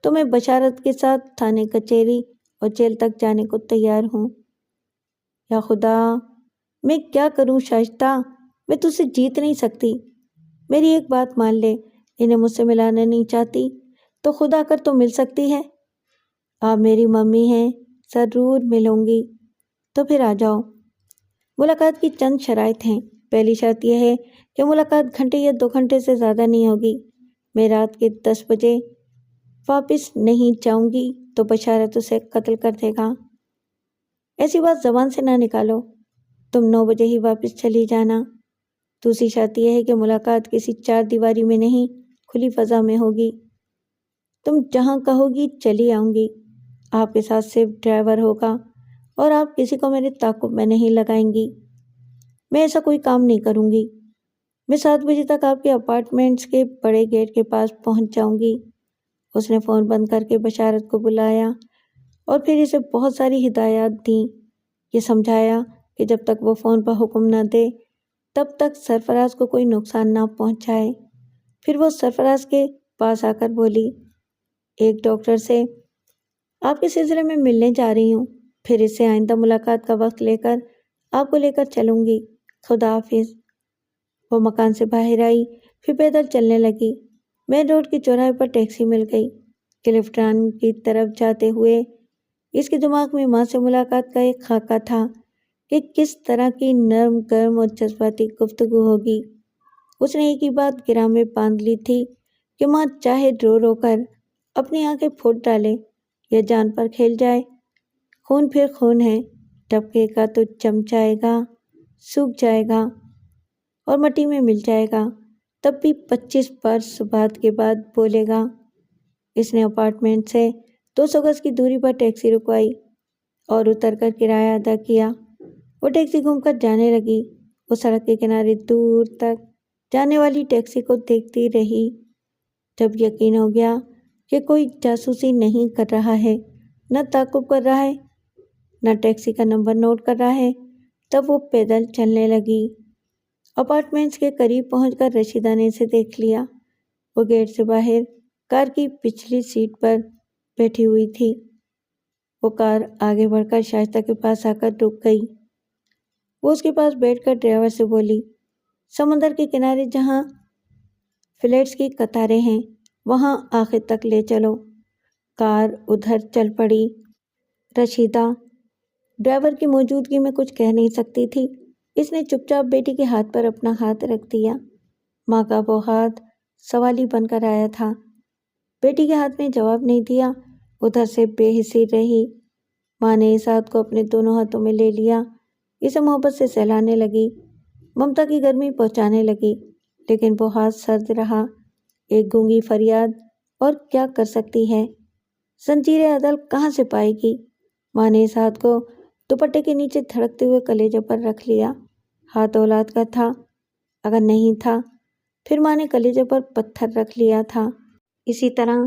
تو میں بشارت کے ساتھ تھانے کچہری اور جیل تک جانے کو تیار ہوں۔ یا خدا، میں کیا کروں شائستہ، میں تجھ سے جیت نہیں سکتی۔ میری ایک بات مان لے، انہیں مجھ سے ملانا نہیں چاہتی تو خدا کر تو مل سکتی ہے۔ آپ میری ممی ہیں، ضرور ملوں گی، تو پھر آ جاؤ۔ ملاقات کی چند شرائط ہیں۔ پہلی شرط یہ ہے کہ ملاقات گھنٹے یا 2 گھنٹے سے زیادہ نہیں ہوگی۔ میں رات کے 10 بجے واپس نہیں جاؤں گی تو بشارت اسے قتل کر دے گا۔ ایسی بات زبان سے نہ نکالو، تم 9 بجے ہی واپس چلی جانا۔ دوسری شرط یہ ہے کہ ملاقات کسی چار دیواری میں نہیں، کھلی فضا میں ہوگی۔ تم جہاں کہو گی چلی آؤں گی۔ آپ کے ساتھ صرف ڈرائیور ہوگا اور آپ کسی کو میرے تعاقب میں نہیں لگائیں گی۔ میں ایسا کوئی کام نہیں کروں گی۔ میں 7 بجے تک آپ کے اپارٹمنٹس کے بڑے گیٹ کے پاس پہنچ جاؤں گی۔ اس نے فون بند کر کے بشارت کو بلایا اور پھر اسے بہت ساری ہدایات دیں۔ یہ سمجھایا کہ جب تک وہ فون پر حکم نہ دے تب تک سرفراز کو کوئی نقصان نہ پہنچائے۔ پھر وہ سرفراز کے پاس آ کر بولی، ایک ڈاکٹر سے آپ کے سلسلے میں ملنے جا رہی ہوں، پھر اس سے آئندہ ملاقات کا وقت لے کر آپ کو لے کر چلوں گی۔ خدا حافظ۔ وہ مکان سے باہر آئی، پھر پیدل چلنے لگی۔ مین روڈ کے چوراہے پر ٹیکسی مل گئی۔ کلفٹن کی طرف جاتے ہوئے اس کے دماغ میں ماں سے ملاقات کا ایک خاکہ تھا کہ کس طرح کی نرم گرم اور جذباتی گفتگو ہوگی۔ اس نے ایک ہی بات گراں میں باندھ لی تھی کہ ماں چاہے رو رو کر اپنی آنکھیں پھوٹ ڈالے یا جان پر کھیل جائے، خون پھر خون ہے، ٹپکے گا تو جم جائے گا، سوکھ جائے گا اور مٹی میں مل جائے گا، تب بھی 25 برس بعد کے بعد بولے گا۔ اس نے اپارٹمنٹ سے 200 گز کی دوری پر ٹیکسی رکوائی اور اتر کر کرایہ ادا کیا۔ وہ ٹیکسی گھوم کر جانے لگی۔ وہ سڑک کے کنارے دور تک جانے والی ٹیکسی کو دیکھتی رہی۔ جب یقین ہو گیا کہ کوئی جاسوسی نہیں کر رہا ہے، نہ تعقب کر رہا ہے، نہ ٹیکسی کا نمبر نوٹ کر رہا ہے، تب وہ پیدل چلنے لگی۔ اپارٹمنٹس کے قریب پہنچ کر رشیدہ نے اسے دیکھ لیا۔ وہ گیٹ سے باہر کار کی پچھلی سیٹ پر بیٹھی ہوئی تھی۔ وہ کار آگے بڑھ کر شائستہ کے پاس آ کر رک گئی۔ وہ اس کے پاس بیٹھ کر ڈرائیور سے بولی، سمندر کے کنارے جہاں فلیٹس کی قطاریں ہیں وہاں آخر تک لے چلو۔ کار ادھر چل پڑی۔ رشیدہ ڈرائیور کی موجودگی میں کچھ کہہ نہیں سکتی تھی۔ اس نے چپ چاپ بیٹی کے ہاتھ پر اپنا ہاتھ رکھ دیا۔ ماں کا وہ ہاتھ سوالی بن کر آیا تھا۔ بیٹی کے ہاتھ نے جواب نہیں دیا، ادھر سے بے حسی رہی۔ ماں نے اس ہاتھ کو اپنے دونوں ہاتھوں میں لے لیا، اسے محبت سے سہلانے لگی، ممتا کی گرمی پہنچانے لگی، لیکن وہ ہاتھ سرد رہا۔ ایک گونگی فریاد، اور کیا کر سکتی ہے؟ زنجیر عدل کہاں سے پائے گی؟ ماں نے اس ہاتھ کو دوپٹے کے نیچے دھڑکتے ہوئے کلیجے پر رکھ لیا۔ ہاتھ اولاد کا تھا، اگر نہیں تھا پھر ماں نے کلیجے پر پتھر رکھ لیا تھا۔ اسی طرح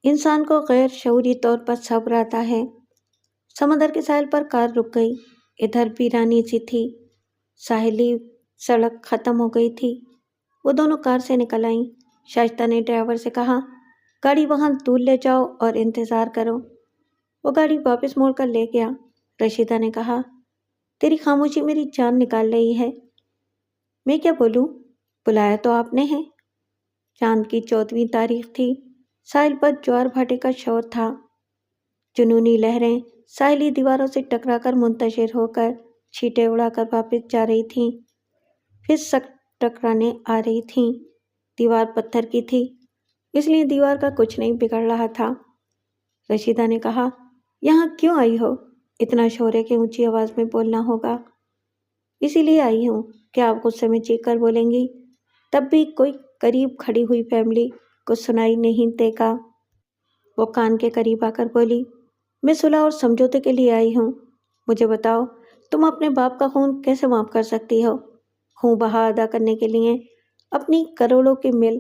انسان کو غیر شعوری طور پر صبر آتا ہے۔ سمندر کے ساحل پر کار رک گئی۔ ادھر ویرانی سی تھی، ساحلی سڑک ختم ہو گئی تھی۔ وہ دونوں کار سے نکل آئیں۔ شائستہ نے ڈرائیور سے کہا، گاڑی وہاں دور لے جاؤ اور انتظار کرو۔ وہ گاڑی واپس موڑ کر لے گیا۔ رشیدہ نے کہا، تیری خاموشی میری جان نکال رہی ہے۔ میں کیا بولوں؟ بلایا تو آپ نے ہے۔ چاند کی 14ویں تاریخ تھی۔ ساحل پر جوار بھاٹے کا شور تھا۔ جنونی لہریں ساحلی دیواروں سے ٹکرا کر منتشر ہو کر چھینٹیں اڑا کر واپس جا رہی تھیں، پھر سخت ٹکرانے آ رہی تھیں۔ دیوار پتھر کی تھی، اس لیے دیوار کا کچھ نہیں بگڑ رہا تھا۔ رشیدہ نے کہا، یہاں کیوں آئی ہو؟ اتنا شور ہے کہ اونچی آواز میں بولنا ہوگا۔ اسی لیے آئی ہوں کہ آپ غصے میں چیخ کر بولیں گی، تب بھی کوئی قریب کھڑی ہوئی فیملی کو سنائی نہیں دے گا۔ وہ کان کے قریب آ کر بولی، میں صلح اور سمجھوتے کے لیے آئی ہوں۔ مجھے بتاؤ، تم اپنے باپ کا خون کیسے معاف کر سکتی ہو؟ خون بہا ادا کرنے کے لیے اپنی کروڑوں کی مل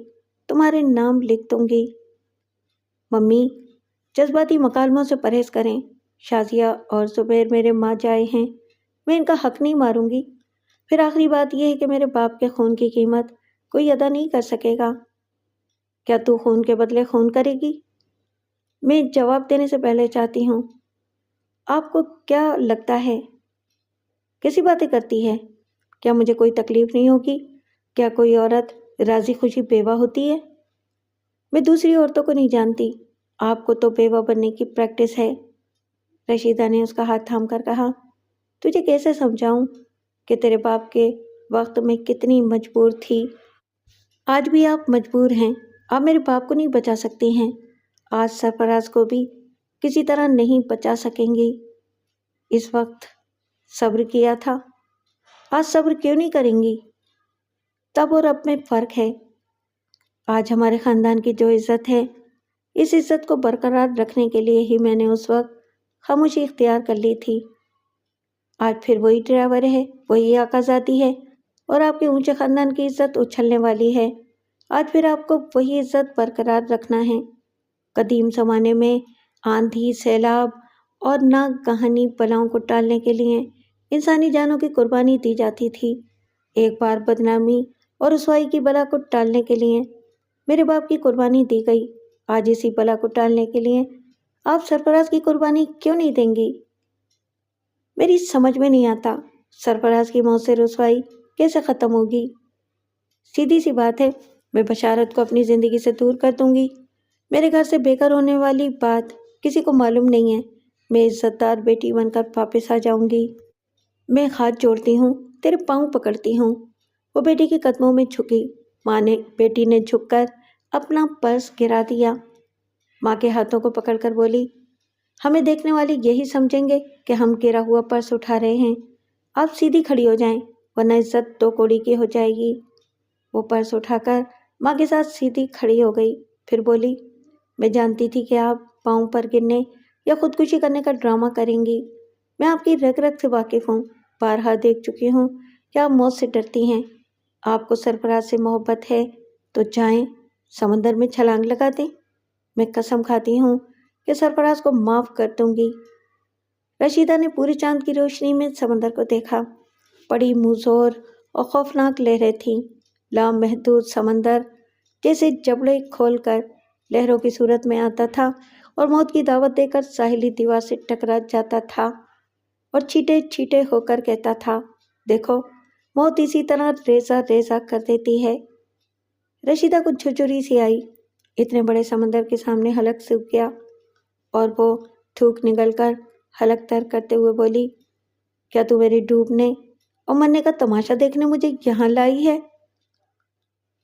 تمہارے نام لکھ دوں گی۔ ممی، جذباتی مکالموں سے پرہیز کریں۔ شازیہ اور زبیر میرے ماں جائے ہیں، میں ان کا حق نہیں ماروں گی۔ پھر آخری بات یہ ہے کہ میرے باپ کے خون کی قیمت کوئی ادا نہیں کر سکے گا۔ کیا تو خون کے بدلے خون کرے گی؟ میں جواب دینے سے پہلے چاہتی ہوں، آپ کو کیا لگتا ہے؟ کیسی باتیں کرتی ہے؟ کیا مجھے کوئی تکلیف نہیں ہوگی؟ کیا کوئی عورت راضی خوشی بیوہ ہوتی ہے؟ میں دوسری عورتوں کو نہیں جانتی، آپ کو تو بیوہ بننے کی پریکٹس ہے۔ رشیدہ نے اس کا ہاتھ تھام کر کہا، تجھے کیسے سمجھاؤں کہ تیرے باپ کے وقت میں کتنی مجبور تھی؟ آج بھی آپ مجبور ہیں، آپ میرے باپ کو نہیں بچا سکتی ہیں، آج سرفراز کو بھی کسی طرح نہیں بچا سکیں گی۔ اس وقت صبر کیا تھا، آج صبر کیوں نہیں کریں گی؟ تب اور اب میں فرق ہے۔ آج ہمارے خاندان کی جو عزت ہے، اس عزت کو برقرار رکھنے کے لیے ہی میں نے اس وقت خاموشی اختیار کر لی تھی۔ آج پھر وہی ڈرائیور ہے، وہی آقازادی ہے، اور آپ کے اونچے خاندان کی عزت اچھلنے والی ہے۔ آج پھر آپ کو وہی عزت برقرار رکھنا ہے۔ قدیم زمانے میں آندھی، سیلاب اور ناگہانی بلاؤں کو ٹالنے کے لیے انسانی جانوں کی قربانی دی جاتی تھی۔ ایک بار بدنامی اور رسوائی کی بلا کو ٹالنے کے لیے میرے باپ کی قربانی دی گئی۔ آج اسی بلا کو ٹالنے کے لیے آپ سرفراز کی قربانی کیوں نہیں دیں گی؟ میری سمجھ میں نہیں آتا، سرفراز کی موت سے رسوائی کیسے ختم ہوگی؟ سیدھی سی بات ہے، میں بشارت کو اپنی زندگی سے دور کر دوں گی۔ میرے گھر سے بے گھر ہونے والی بات کسی کو معلوم نہیں ہے۔ میں عزت دار بیٹی بن کر واپس آ جاؤں گی۔ میں ہاتھ جوڑتی ہوں، تیرے پاؤں پکڑتی ہوں۔ وہ بیٹی کے قدموں میں جھکی۔ بیٹی نے جھک کر اپنا پرس گرا دیا۔ ماں کے ہاتھوں کو پکڑ کر بولی، ہمیں دیکھنے والے یہی سمجھیں گے کہ ہم گرا ہوا پرس اٹھا رہے ہیں۔ آپ سیدھی کھڑی ہو جائیں، ورنہ عزت دو کوڑی کی ہو جائے گی۔ وہ پرس اٹھا کر ماں کے ساتھ سیدھی کھڑی ہو گئی، پھر بولی، میں جانتی تھی کہ آپ پاؤں پر گرنے یا خودکشی کرنے کا ڈرامہ کریں گی۔ میں آپ کی رگ رگ سے واقف ہوں، بارہا دیکھ چکی ہوں کہ آپ موت سے ڈرتی ہیں۔ آپ کو سرفراز سے محبت ہے تو جائیں، سمندر میں چھلانگ لگا دیں۔ میں قسم کھاتی ہوں کہ سرفراز کو معاف کر دوں گی۔ رشیدہ نے پورے چاند کی روشنی میں سمندر کو دیکھا۔ بڑی مزور اور خوفناک لہریں تھیں۔ لامحدود سمندر جیسے جبڑے کھول کر لہروں کی صورت میں آتا تھا اور موت کی دعوت دے کر ساحلی دیوار سے ٹکرا جاتا تھا اور چھینٹے چھینٹے ہو کر کہتا تھا، دیکھو، موت اسی طرح ریزہ ریزہ کر دیتی ہے۔ رشیدہ کو جھرجھری سی آئی۔ اتنے بڑے سمندر کے سامنے حلق سوکھ گیا اور وہ تھوک نگل کر حلق تر کرتے ہوئے بولی، کیا تو میرے ڈوبنے اور مرنے کا تماشا دیکھنے مجھے یہاں لائی ہے؟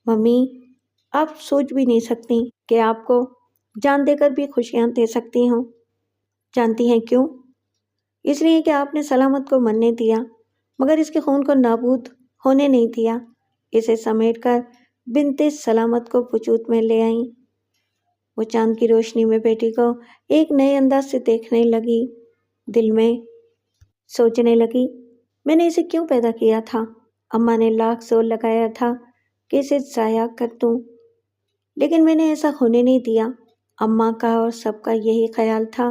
ممی، آپ سوچ بھی نہیں سکتی کہ آپ کو جان دے کر بھی خوشیاں دے سکتی ہوں۔ جانتی ہیں کیوں؟ اس لیے کہ آپ نے سلامت کو مرنے دیا، مگر اس کے خون کو نابود ہونے نہیں دیا۔ اسے سمیٹ کر بنت سلامت کو وجود میں لے آئیں۔ وہ چاند کی روشنی میں بیٹی کو ایک نئے انداز سے دیکھنے لگی، دل میں سوچنے لگی، میں نے اسے کیوں پیدا کیا تھا؟ اماں نے لاکھ زور لگایا تھا کہ اسے ضائع کر دوں، لیکن میں نے ایسا ہونے نہیں دیا۔ اماں کا اور سب کا یہی خیال تھا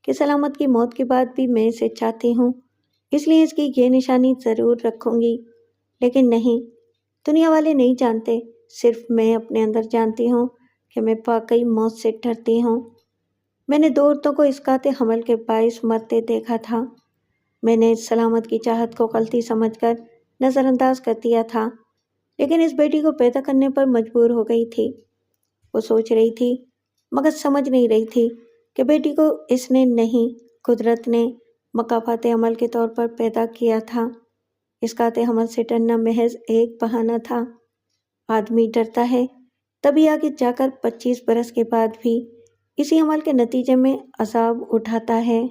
کہ سلامت کی موت کے بعد بھی میں اسے چاہتی ہوں، اس لیے اس کی یہ نشانی ضرور رکھوں گی۔ لیکن نہیں، دنیا والے نہیں جانتے، صرف میں اپنے اندر جانتی ہوں کہ میں واقعی موت سے ڈرتی ہوں۔ میں نے 2 عورتوں کو اسقاط حمل کے باعث مرتے دیکھا تھا۔ میں نے سلامت کی چاہت کو غلطی سمجھ کر نظر انداز کر دیا تھا، لیکن اس بیٹی کو پیدا کرنے پر مجبور ہو گئی تھی۔ وہ سوچ رہی تھی مگر سمجھ نہیں رہی تھی کہ بیٹی کو اس نے نہیں، قدرت نے مکافات عمل کے طور پر پیدا کیا تھا۔ اسقاط حمل سے ڈرنا محض ایک بہانہ تھا۔ آدمی ڈرتا ہے تبھی آگے جا کر 25 برس کے بعد بھی اسی عمل کے نتیجے میں عذاب اٹھاتا ہے۔